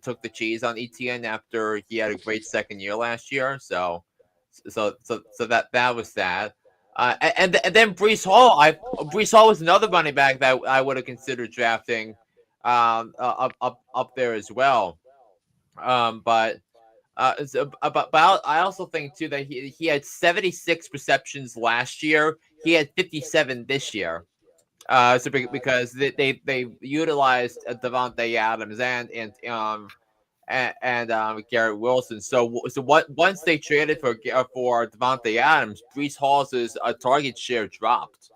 took the cheese on ETN after he had a great second year last year. So that was that. And then Brees Hall. Brees Hall was another running back that I would have considered drafting up there as well. But But I also think too that he had 76 receptions last year. He had 57 this year. Because they utilized Devontae Adams and Garrett Wilson. So what once they traded for Devontae Adams, Brees Hall's target share dropped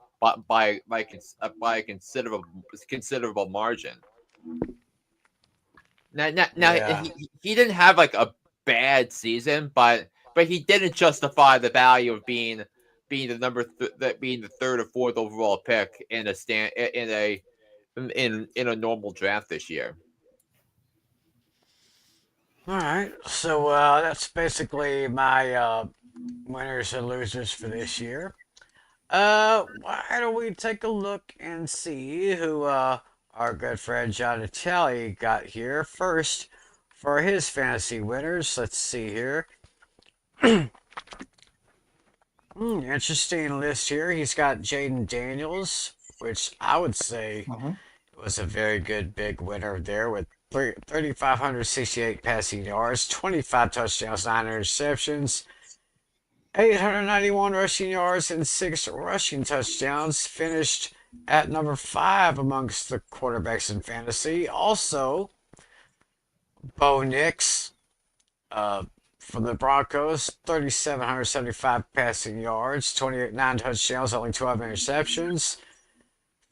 by a considerable margin. Now Yeah. he didn't have like a bad season, but he didn't justify the value of being being the third or fourth overall pick in a normal draft this year. All right. So that's basically my winners and losers for this year. Why don't we take a look and see who our good friend John Natali got here first for his fantasy winners. Let's see here. Interesting list here. He's got Jaden Daniels, which I would say Mhm. was a very good big winner there with 3,568 passing yards, 25 touchdowns, 9 interceptions, 891 rushing yards, and 6 rushing touchdowns. Finished at number 5 amongst the quarterbacks in fantasy. Also, Bo Nix uh, from the Broncos, 3,775 passing yards, 9 touchdowns, only 12 interceptions.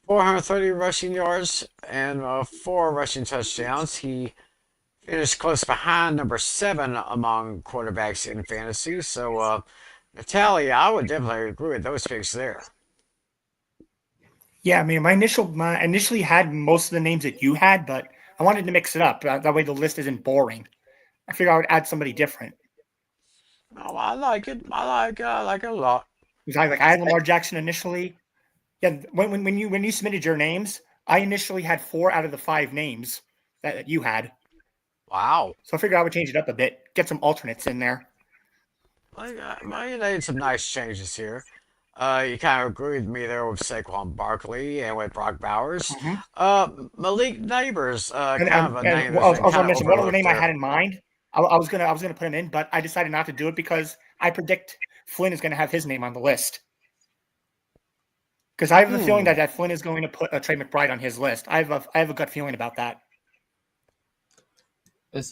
430 rushing yards and 4 rushing touchdowns. He finished close behind number 7 among quarterbacks in fantasy. So, Natalia, I would definitely agree with those picks there. Yeah, I mean, I initially had most of the names that you had, but I wanted to mix it up. That way the list isn't boring. I figured I would add somebody different. Oh, I like it. I like it a lot. Because I had Lamar Jackson initially. Yeah, when you submitted your names, I initially had 4 out of the 5 names that you had. Wow. So I figured I would change it up a bit, get some alternates in there. You made some nice changes here. You kind of agree with me there with Saquon Barkley and with Brock Bowers. Mm-hmm. Malik Neighbors, And kind of a name I that's was been also kind going of to mention one other overlooked name I there. had in mind. I was gonna put him in, but I decided not to do it because I predict Flynn is going to have his name on the list. Because I have the feeling Hmm. that Flynn is going to put Trey McBride on his list. I have a gut feeling about that. It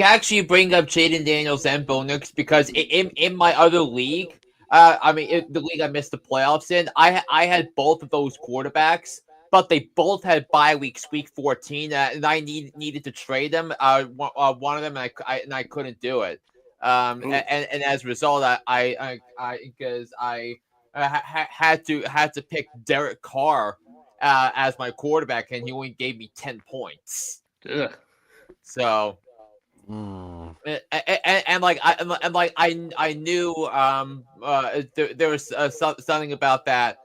actually bring up Jaden Daniels and Bo Nix because in my other league, the league I missed the playoffs in, I had both of those quarterbacks, but they both had bye weeks, week 14, and I needed to trade them. One of them, and I couldn't do it. Ooh. And as a result, because I had to pick Derek Carr as my quarterback, and he only gave me 10 points. Ugh. So, Hmm. I knew there was something about that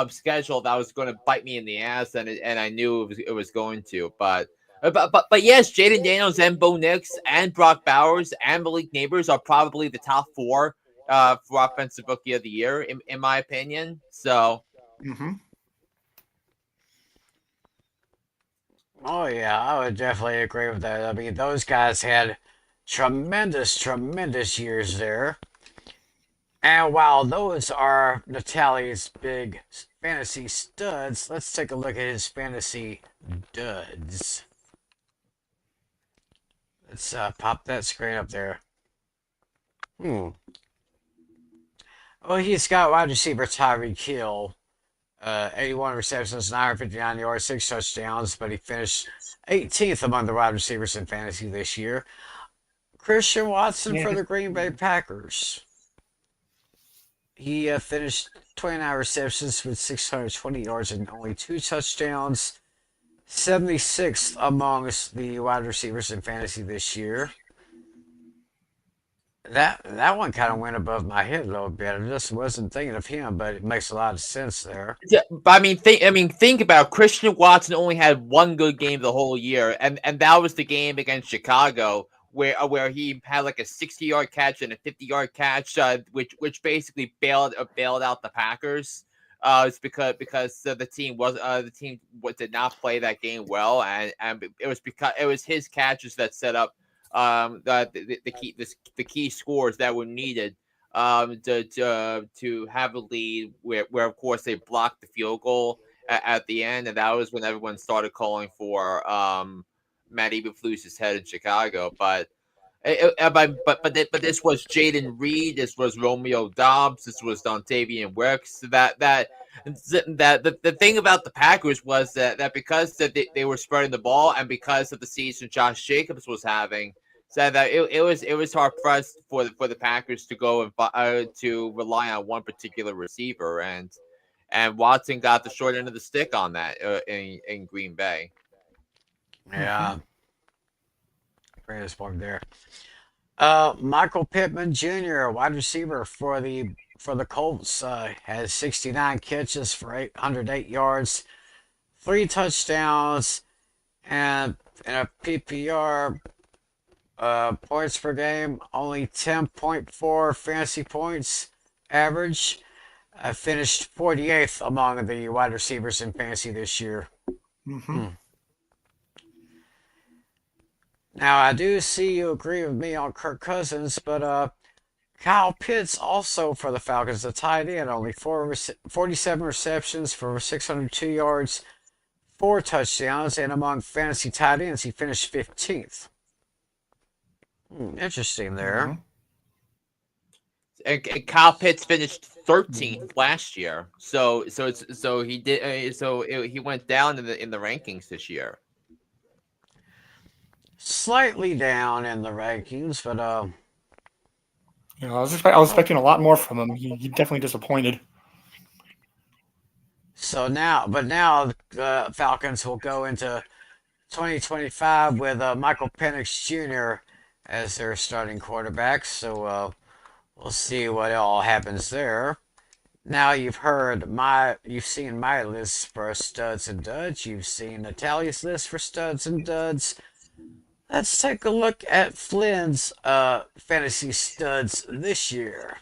schedule that was going to bite me in the ass, and I knew it was going to. But yes, Jaden Daniels and Bo Nix and Brock Bowers and Malik Neighbors are probably the top 4 for offensive rookie of the year in my opinion. So. Mm-hmm. Oh yeah, I would definitely agree with that. I mean, those guys had tremendous years there. And while those are Natalia's big fantasy studs, let's take a look at his fantasy duds. Let's pop that screen up there. Hmm. Well, he's got wide receiver Tyreek Hill, 81 receptions, 959 yards, 6 touchdowns, but he finished 18th among the wide receivers in fantasy this year. Christian Watson Yeah. for the Green Bay Packers. He finished 29 receptions with 620 yards and only 2 touchdowns. 76th amongst the wide receivers in fantasy this year. That one kind of went above my head a little bit. I just wasn't thinking of him, but it makes a lot of sense there. Yeah, but think about it. Christian Watson only had one good game the whole year, and that was the game against Chicago, where he had like a 60-yard catch and a 50-yard catch, which basically bailed out the Packers. It's because the team did not play that game well, and it was because it was his catches that set up the key scores that were needed to have a lead. Where of course they blocked the field goal at the end, and that was when everyone started calling for Matt Eberflus's head in Chicago, but this was Jaden Reed, this was Romeo Dobbs, this was Dontavian Wicks. The thing about the Packers was that because they were spreading the ball and because of the season Josh Jacobs was having, said that it was hard pressed for the Packers to go and to rely on one particular receiver, and Watson got the short end of the stick on that in Green Bay. Yeah, greatest point there. Michael Pittman Jr., wide receiver for the Colts, has 69 catches for 808 yards, 3 touchdowns, and in a PPR points per game, only 10.4 fantasy points average. Finished 48th among the wide receivers in fantasy this year. Mm-hmm. Now, I do see you agree with me on Kirk Cousins, but Kyle Pitts also for the Falcons, the tight end, only 47 receptions for 602 yards, 4 touchdowns, and among fantasy tight ends, he finished 15th. Interesting there. And Kyle Pitts finished 13th last year, so he went down in the rankings this year. Slightly down in the rankings, but I was expecting a lot more from him. He definitely disappointed. now the Falcons will go into 2025 with Michael Penix Jr. as their starting quarterback. So we'll see what all happens there. Now you've seen my list for studs and duds. You've seen Natalia's list for studs and duds. Let's take a look at Flynn's fantasy studs this year.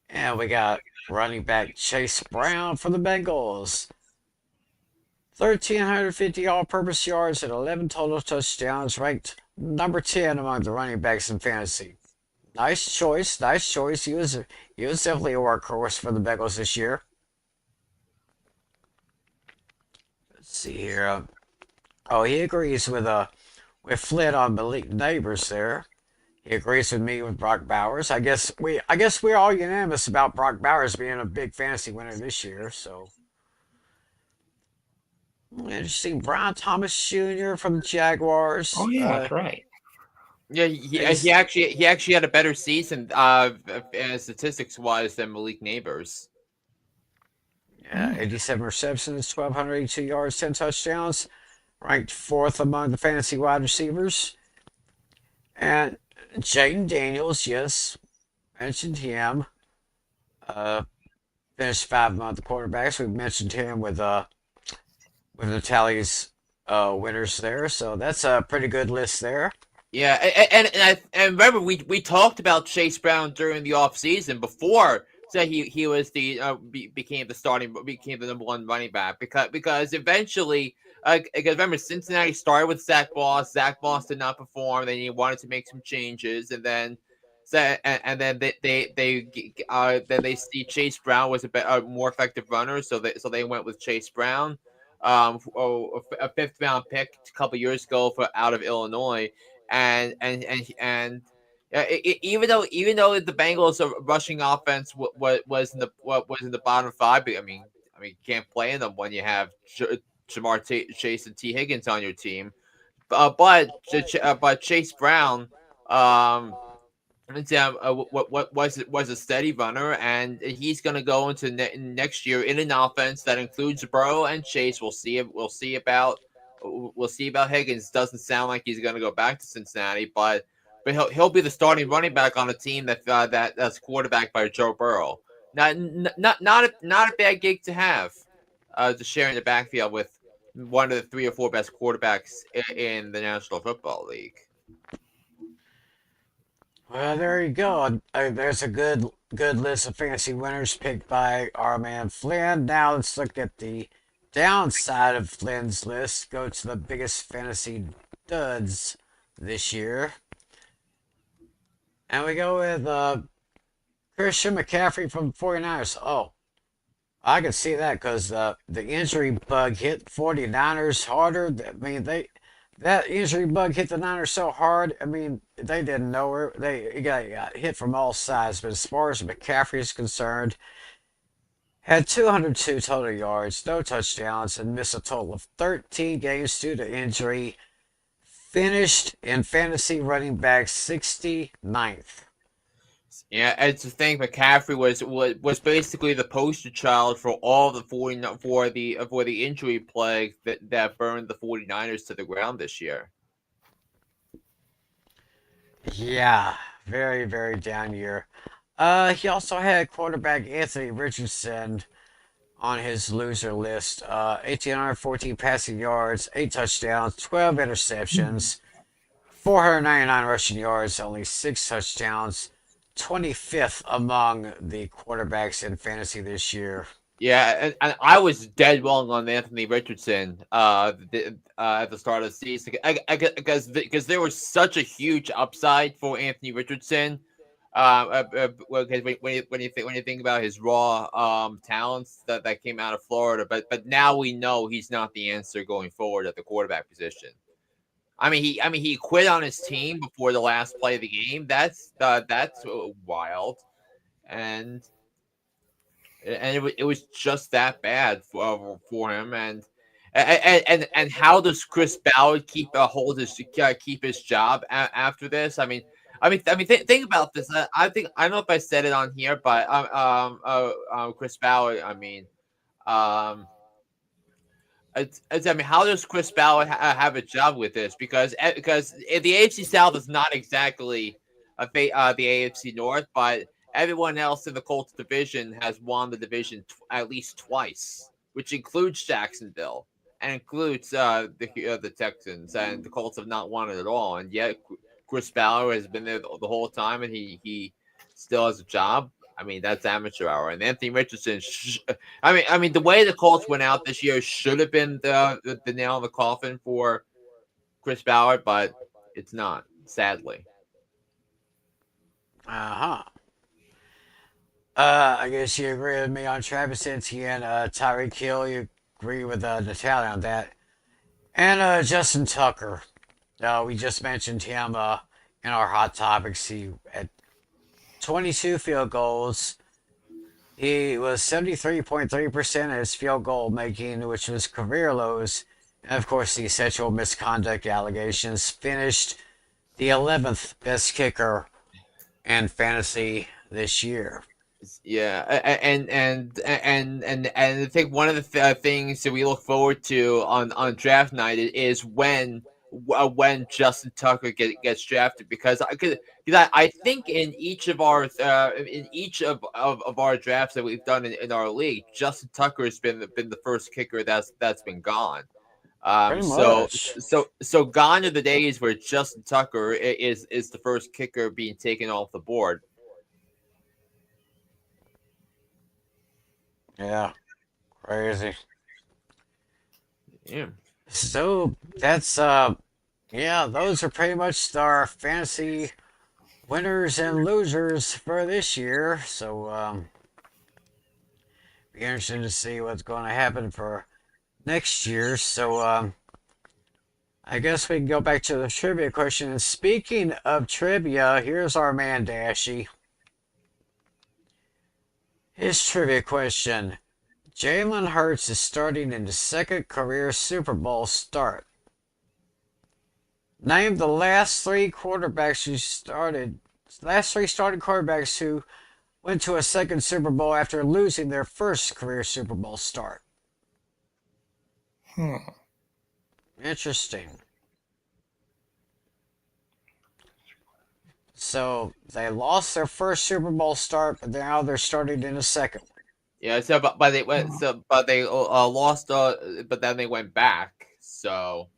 And we got running back Chase Brown for the Bengals. 1,350 all-purpose yards and 11 total touchdowns, ranked number 10 among the running backs in fantasy. Nice choice. He was definitely a workhorse for the Bengals this year. Let's see here. He agrees with Flynn on Malik Neighbors there. He agrees with me with Brock Bowers. I guess we're all unanimous about Brock Bowers being a big fantasy winner this year. So interesting. Brian Thomas Jr. from the Jaguars. Oh yeah, that's right. Yeah, he actually had a better season statistics wise than Malik Neighbors. Yeah, 87 receptions, 1,282 yards, 10 touchdowns. Ranked 4th among the fantasy wide receivers. And Jaden Daniels, yes, mentioned him. Finished 5 among the quarterbacks. We mentioned him with Natalia's winners there. So that's a pretty good list there. Yeah, and remember we talked about Chase Brown during the offseason before. So he was became the number 1 running back because eventually because remember Cincinnati started with Zach Moss. Zach Moss did not perform. Then he wanted to make some changes, and then they see Chase Brown was a more effective runner, so they went with Chase Brown, a 5th round pick a couple years ago out of Illinois, and even though the Bengals' rushing offense was in the bottom 5, I mean you can't play them when you have Jamar Chase and T Higgins on your team, but Chase Brown was a steady runner, and he's going to go into next year in an offense that includes Burrow and Chase. We'll see about Higgins. Doesn't sound like he's going to go back to Cincinnati, but he'll be the starting running back on a team that's quarterbacked by Joe Burrow. Not a bad gig to have, to share in the backfield with one of the 3 or 4 best quarterbacks in the National Football League. Well, there you go. There's a good list of fantasy winners picked by our man Flynn. Now let's look at the downside of Flynn's list. Go to the biggest fantasy duds this year. And we go with Christian McCaffrey from 49ers. Oh, I can see that because the injury bug hit 49ers harder. I mean, that injury bug hit the Niners so hard. I mean, they didn't know where they got hit from all sides. But as far as McCaffrey is concerned, had 202 total yards, no touchdowns, and missed a total of 13 games due to injury. Finished in fantasy running back 69th. Yeah, and to think McCaffrey was basically the poster child for all the 40, for the injury plague that burned the 49ers to the ground this year. Yeah, very, very down year. He also had quarterback Anthony Richardson on his loser list. 1,814 passing yards, 8 touchdowns, 12 interceptions, 499 rushing yards, only 6 touchdowns. 25th among the quarterbacks in fantasy this year. Yeah, and I was dead wrong on Anthony Richardson at the start of the season because there was such a huge upside for Anthony Richardson. When you think about his raw talents that came out of Florida, but now we know he's not the answer going forward at the quarterback position. He quit on his team before the last play of the game. That's wild, and it was just that bad for him. And how does Chris Ballard keep his job after this? Think about this. I don't know if I said it on here, but Chris Ballard. Um, how does Chris Ballard have a job with this? Because the AFC South is not exactly the AFC North, but everyone else in the Colts division has won the division at least twice, which includes Jacksonville and includes the Texans, and the Colts have not won it at all. And yet Chris Ballard has been there the whole time, and he still has a job. That's amateur hour. And Anthony Richardson, the way the Colts went out this year should have been the nail in the coffin for Chris Ballard, but it's not, sadly. Uh-huh. I guess you agree with me on Travis Etienne, Tyreek Hill. You agree with Natalia on that. And Justin Tucker. We just mentioned him in our hot topics. He had 22 field goals. He was 73.3% of his field goal making, which was career lows. And of course, the sexual misconduct allegations finished the 11th best kicker in fantasy this year. Yeah, and I think one of the things that we look forward to on draft night is when Justin Tucker gets drafted, because I think in each of our our drafts that we've done in our league, Justin Tucker has been the first kicker that's been gone. Pretty much. So gone are the days where Justin Tucker is the first kicker being taken off the board. Yeah. Crazy. Yeah. So that's yeah, those are pretty much our fantasy winners and losers for this year. So be interesting to see what's going to happen for next year. So I guess we can go back to the trivia question. And speaking of trivia, here's our man Dashy. His trivia question. Jalen Hurts is starting in his second career Super Bowl start. Name the last three starting quarterbacks who went to a second Super Bowl after losing their first career Super Bowl start. Interesting. So they lost their first Super Bowl start, but now they're starting in a second one. Yeah, but they lost, but then they went back. So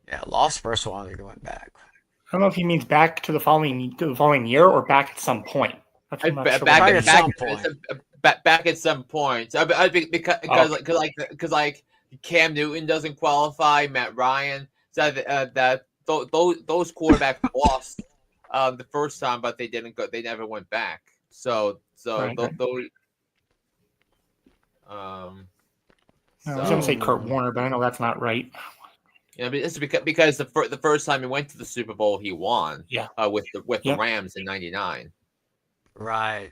Yeah, lost first one, they went back. don't know if he means back to the following year or back at some point. That's I'm not sure. Back at some point. Back at some point. Because like Cam Newton doesn't qualify, Matt Ryan. So those quarterbacks lost the first time, but they didn't go. They never went back. So Right. those. I was going to say Kurt Warner, but I know that's not right. Yeah, but it's because the first time he went to the Super Bowl, he won. Yeah. With the Rams in '99. Right.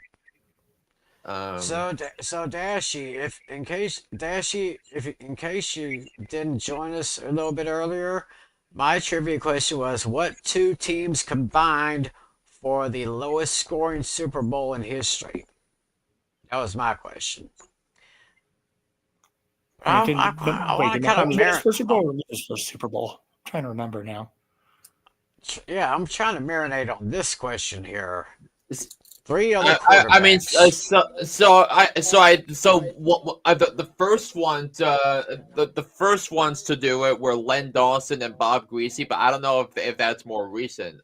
So Dashy, if in case you didn't join us a little bit earlier, my trivia question was, what two teams combined for the lowest scoring Super Bowl in history? That was my question. I want to kind of first Super Bowl or his first Super Bowl? I'm trying to remember now. Yeah, I'm trying to marinate on this question here. Three other quarterbacks. I mean, the first ones to do it were Len Dawson and Bob Greasy, but I don't know if that's more recent.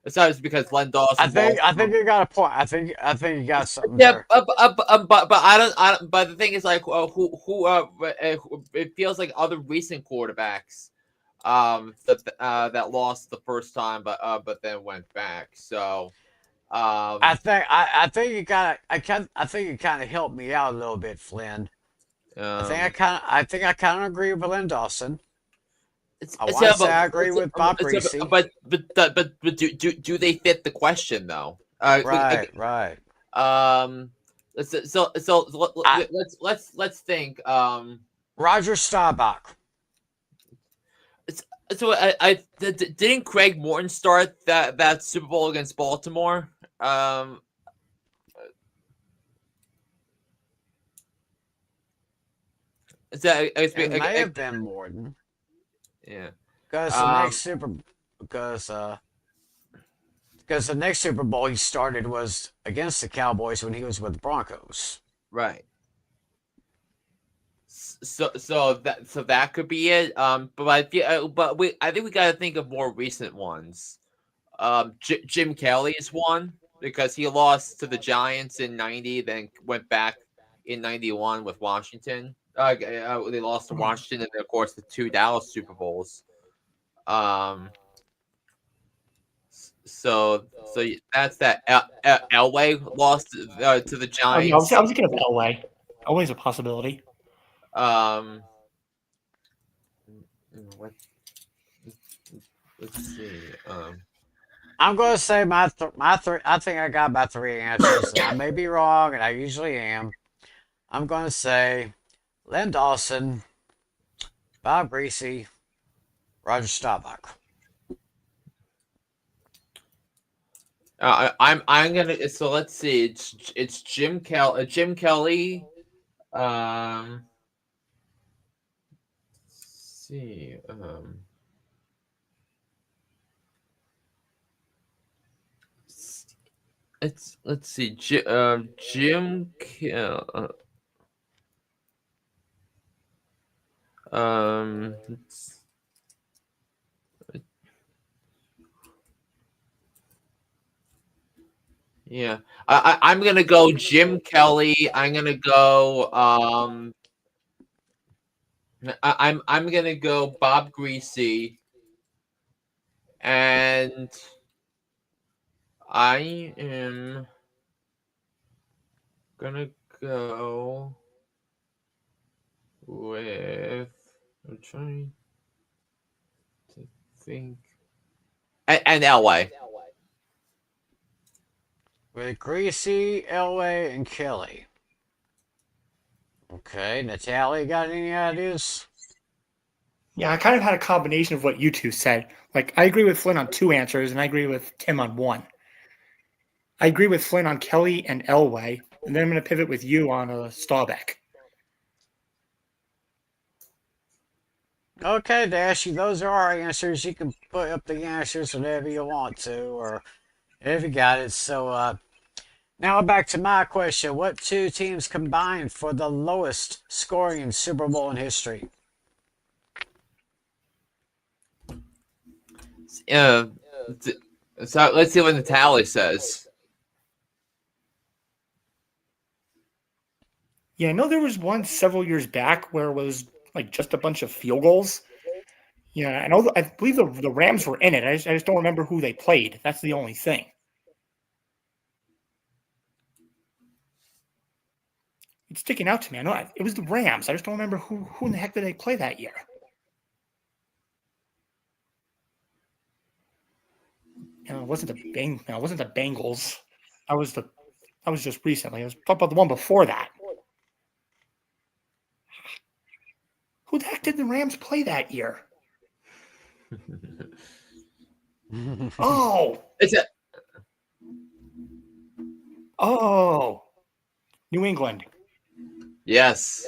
Besides, because Len Dawson. I think you got a point. I think you got something. Yeah, there. but I don't. But the thing is, like, it feels like other recent quarterbacks, that lost the first time, but then went back. So. I think you kind of helped me out a little bit, Flynn. I think I kind of agree with Len Dawson. I agree with Bob Greasy. But do they fit the question though? Right. Let's think. Roger Staubach. So didn't Craig Morton start that Super Bowl against Baltimore? It may have been Morton. Yeah. Because the next Super Bowl he started was against the Cowboys when he was with the Broncos. Right. So that could be it. I think we got to think of more recent ones. Jim Kelly's one because he lost to the Giants in '90, then went back in '91 with Washington. They lost to Washington, and then, of course, the two Dallas Super Bowls. So that's that. Elway lost to the Giants. I was thinking of Elway. Always a possibility. Let's see. I'm going to say my three. I think I got my three answers. I may be wrong, and I usually am. I'm going to say Len Dawson, Bob Greasy, Roger Staubach. I'm gonna. So let's see. It's Jim Kelly. Let's see. Let's see. Jim Kelly. Yeah, I'm gonna go Jim Kelly. I'm gonna go. I'm gonna go Bob Greasy, and I am gonna go with. I'm trying to think. And Elway. With Greasy, Elway, and Kelly. Okay, Natalie, got any ideas? Yeah, I kind of had a combination of what you two said. Like, I agree with Flynn on two answers, and I agree with Tim on one. I agree with Flynn on Kelly and Elway, and then I'm going to pivot with you on Staubach. Okay, Dashy, those are our answers. You can put up the answers whenever you want to, or if you got it. So, now back to my question. What two teams combined for the lowest scoring Super Bowl in history? Uh, so let's see what the tally says. Yeah, I know there was one several years back where it was like just a bunch of field goals. Yeah, I know. I believe the Rams were in it. I just don't remember who they played. That's the only thing. It's sticking out to me. I know it was the Rams. I just don't remember who in the heck did they play that year. No, it wasn't the No, it wasn't the Bengals. That was just recently. I was talking about the one before that. Who the heck did the Rams play that year? Oh, It's a, oh, New England. yes.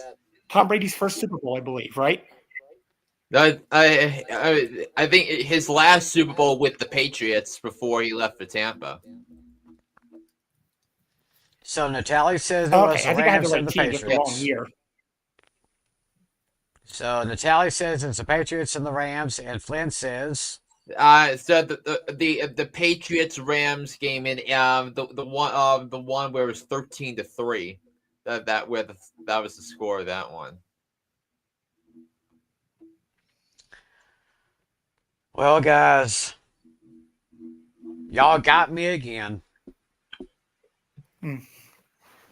Tom Brady's first Super Bowl, I believe, right? I think his last Super Bowl with the Patriots before he left for Tampa. So Natalie says it was Okay, the I think I had the Rams right and the team, just the wrong Patriots. year. So Natalie says it's the Patriots and the Rams, and Flynn says So the Patriots Rams game in the one where it was 13-3. That was the score of that one. well, guys, y'all got me again. Hmm.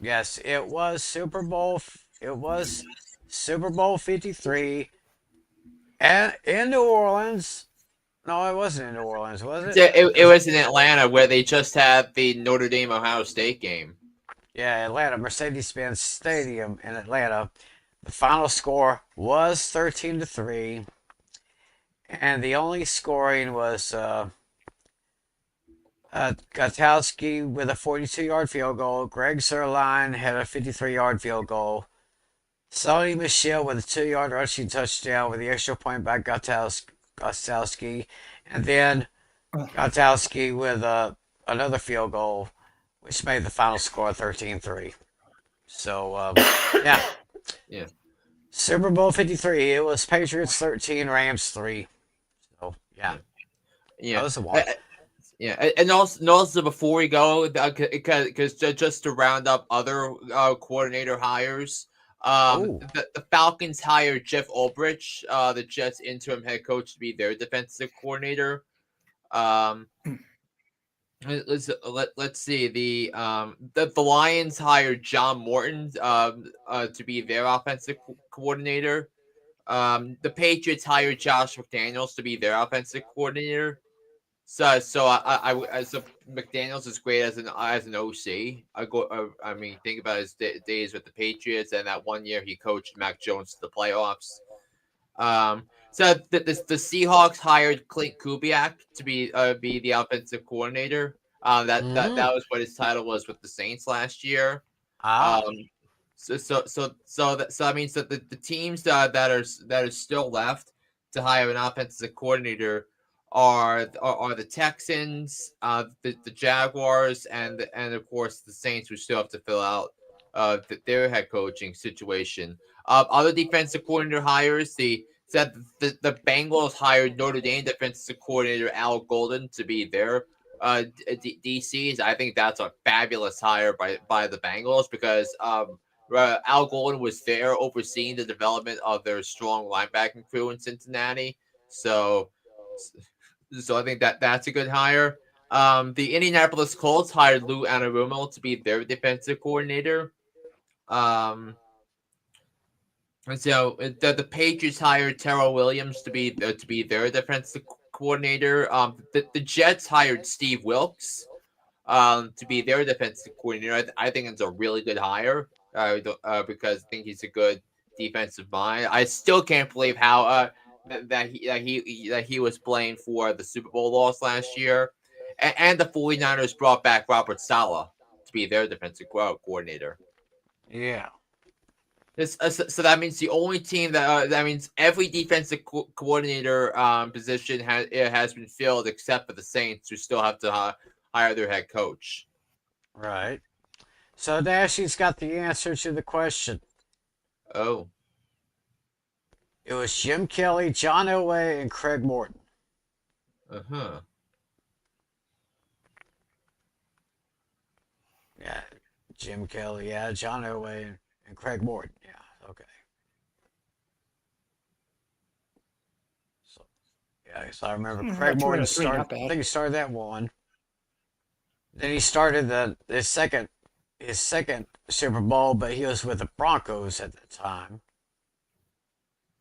Yes, it was Super Bowl. It was Super Bowl 53, and in New Orleans. No, it wasn't in New Orleans, was it? It was in Atlanta where they just had the Notre Dame Ohio State game. Yeah, Atlanta, Mercedes-Benz Stadium in Atlanta. The final score was 13-3, and the only scoring was Gutowski with a 42-yard field goal. Greg Zerline had a 53-yard field goal. Sonny Michelle with a 2-yard rushing touchdown with the extra point by Gutowski. And then Gutowski with another field goal, which made the final score 13-3. So, yeah. Yeah. Super Bowl 53. It was Patriots 13, Rams 3. So, yeah. Yeah. That was a watch. Yeah, and also before we go, because just to round up other coordinator hires, Oh. the Falcons hired Jeff Ulbrich, the Jets' interim head coach, to be their defensive coordinator. Let's see the Lions hired John Morton to be their offensive coordinator. The Patriots hired Josh McDaniels to be their offensive coordinator. So McDaniel's is great as an OC. I mean, think about his days with the Patriots and that one year he coached Mac Jones to the playoffs. So the Seahawks hired Clint Kubiak to be the offensive coordinator. That was what his title was with the Saints last year. Ah. So that means that the teams that are still left to hire an offensive coordinator are the Texans, the Jaguars, and of course the Saints, who still have to fill out their head coaching situation. Other defensive coordinator hires, the Bengals hired Notre Dame defensive coordinator Al Golden to be their DCs. I think that's a fabulous hire by the Bengals because Al Golden was there overseeing the development of their strong linebacking crew in Cincinnati. So I think that's a good hire. The Indianapolis Colts hired Lou Anarumo to be their defensive coordinator. And so the Patriots hired Terrell Williams to be their defensive coordinator. The Jets hired Steve Wilkes to be their defensive coordinator. I think it's a really good hire because I think he's a good defensive mind. I still can't believe how that he was blamed for the Super Bowl loss last year. And the 49ers brought back Robert Saleh to be their defensive coordinator. Yeah. So that means the only team that means every defensive coordinator position has been filled except for the Saints, who still have to hire their head coach. Right. So Dashy's got the answer to the question. Oh. It was Jim Kelly, John Elway, and Craig Morton. Uh-huh. Yeah, Jim Kelly. Yeah, John Elway and Craig Morton. Yeah, okay. So yeah, so I remember Craig Got two out Morton of three, started. not I bad. think he started that one. Then he started his second Super Bowl, but he was with the Broncos at the time.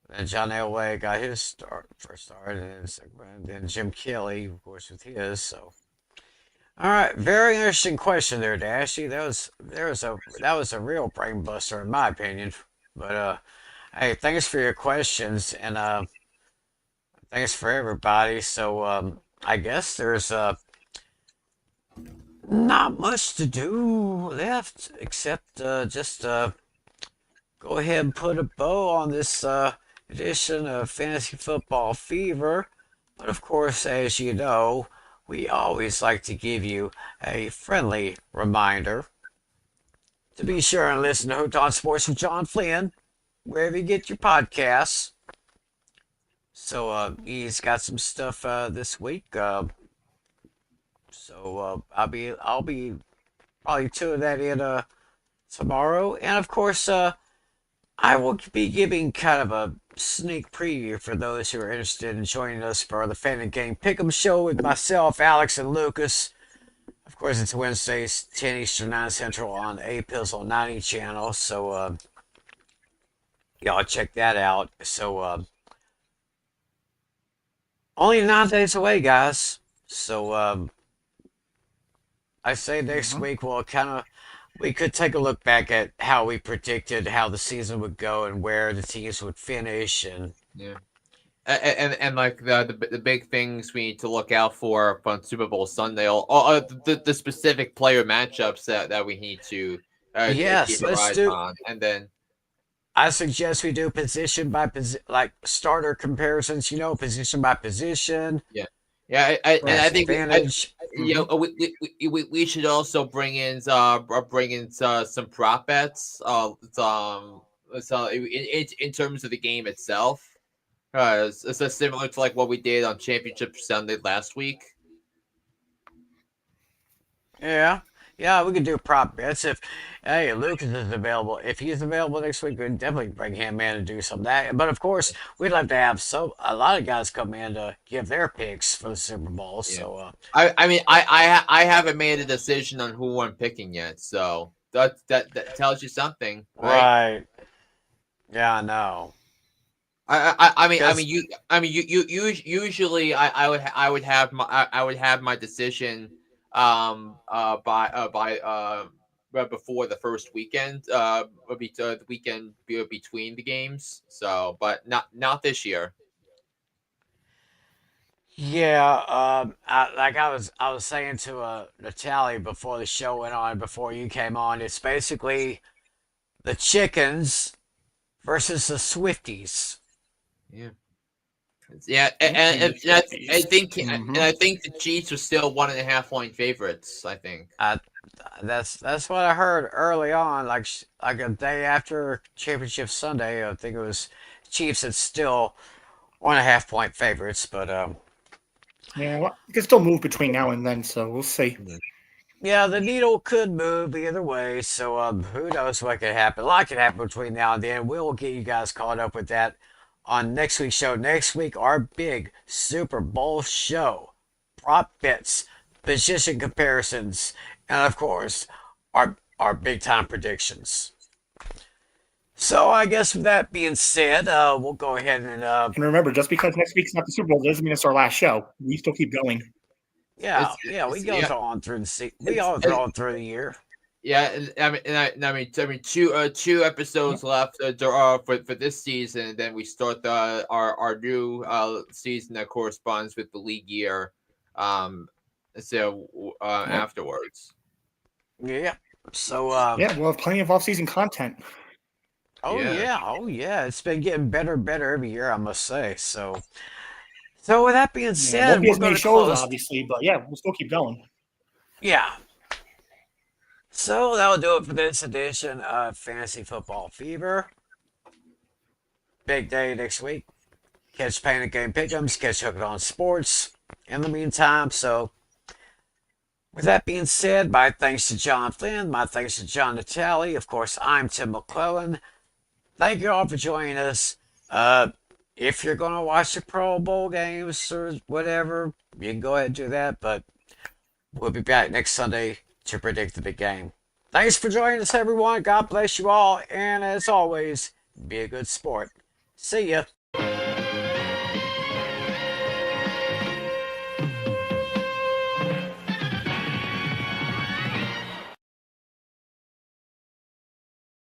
Then John Elway got his first start, and then Jim Kelly, of course, with his. So, all right, very interesting question there, Dashy. That was a real brain buster in my opinion. But hey, thanks for your questions, and thanks for everybody. So, I guess there's not much to do left except just go ahead and put a bow on this edition of Fantasy Football Fever. But of course, as you know, we always like to give you a friendly reminder to be sure and listen to Hooked on Sports with John Flynn, wherever you get your podcasts. So he's got some stuff this week. I'll be probably tuning that in tomorrow, and of course I will be giving kind of a sneak preview for those who are interested in joining us for the Fan and Game Pick'em Show with myself, Alex, and Lucas. Of course, it's Wednesdays, 10 Eastern, 9 Central on A Pizzle 90 channel, so y'all check that out. So, only 9 days away, guys. So, I say next week we could take a look back at how we predicted how the season would go and where the teams would finish and Yeah. And like the big things we need to look out for on Super Bowl Sunday, all the specific player matchups that we need to yes, keep our let's eyes do. on, and then I suggest we do position by position, like starter comparisons. Position by position, yeah, yeah, and Right. I think advantage. you know, we should also bring in some prop bets so in terms of the game itself. It's similar to like what we did on Championship Sunday last week. Yeah, yeah, we could do prop bets if, hey, Lucas is available. If he's available next week, we'd definitely bring him in and do some of that. But of course, we'd like to have a lot of guys come in to give their picks for the Super Bowl. Yeah, So, I mean I haven't made a decision on who I'm picking yet, so that tells you something, right? right, yeah, I know. I Because mean usually I would have my decision by right before the first weekend the weekend between the games, so but not this year. yeah, I was saying to Natalie before the show went on, before you came on, it's basically the chickens versus the Swifties. Yeah. Yeah, And the Swifties. and I think the Chiefs are still 1.5 point favorites. I think. I that's what I heard early on, like a day after Championship Sunday. I think it was Chiefs. It's still 1.5 point favorites, but Yeah, well, it can still move between now and then, so we'll see. yeah, the needle could move either way. So who knows what could happen? A lot could happen between now and then. We'll get you guys caught up with that on next week's show. Next week, our big Super Bowl show, prop bets, position comparisons, and of course, our big time predictions. So I guess with that being said, we'll go ahead and And remember, just because next week's not the Super Bowl doesn't mean it's our last show. We still keep going. yeah, we go Yeah. on through we go on through the year. Yeah, and I mean, two episodes left for this season, and then we start our new season that corresponds with the league year. Yep. Afterwards. Yeah. So Yeah, we'll have plenty of off-season content. oh yeah, it's been getting better and better every year, I must say. So with that being Yeah, said, won't be we're as going many to shows, close. obviously, but yeah, we'll still keep going. Yeah. So that'll do it for this edition of Fantasy Football Fever. Big day next week. Catch Pain and Game Pick'ems, catch Hooked on Sports. in the meantime. So, with that being said, my thanks to John Flynn, my thanks to John Natale. Of course, I'm Tim McClellan. Thank you all for joining us. If you're going to watch the Pro Bowl games or whatever, you can go ahead and do that. But we'll be back next Sunday to predict the big game. Thanks for joining us, everyone. God bless you all. And as always, be a good sport. See ya.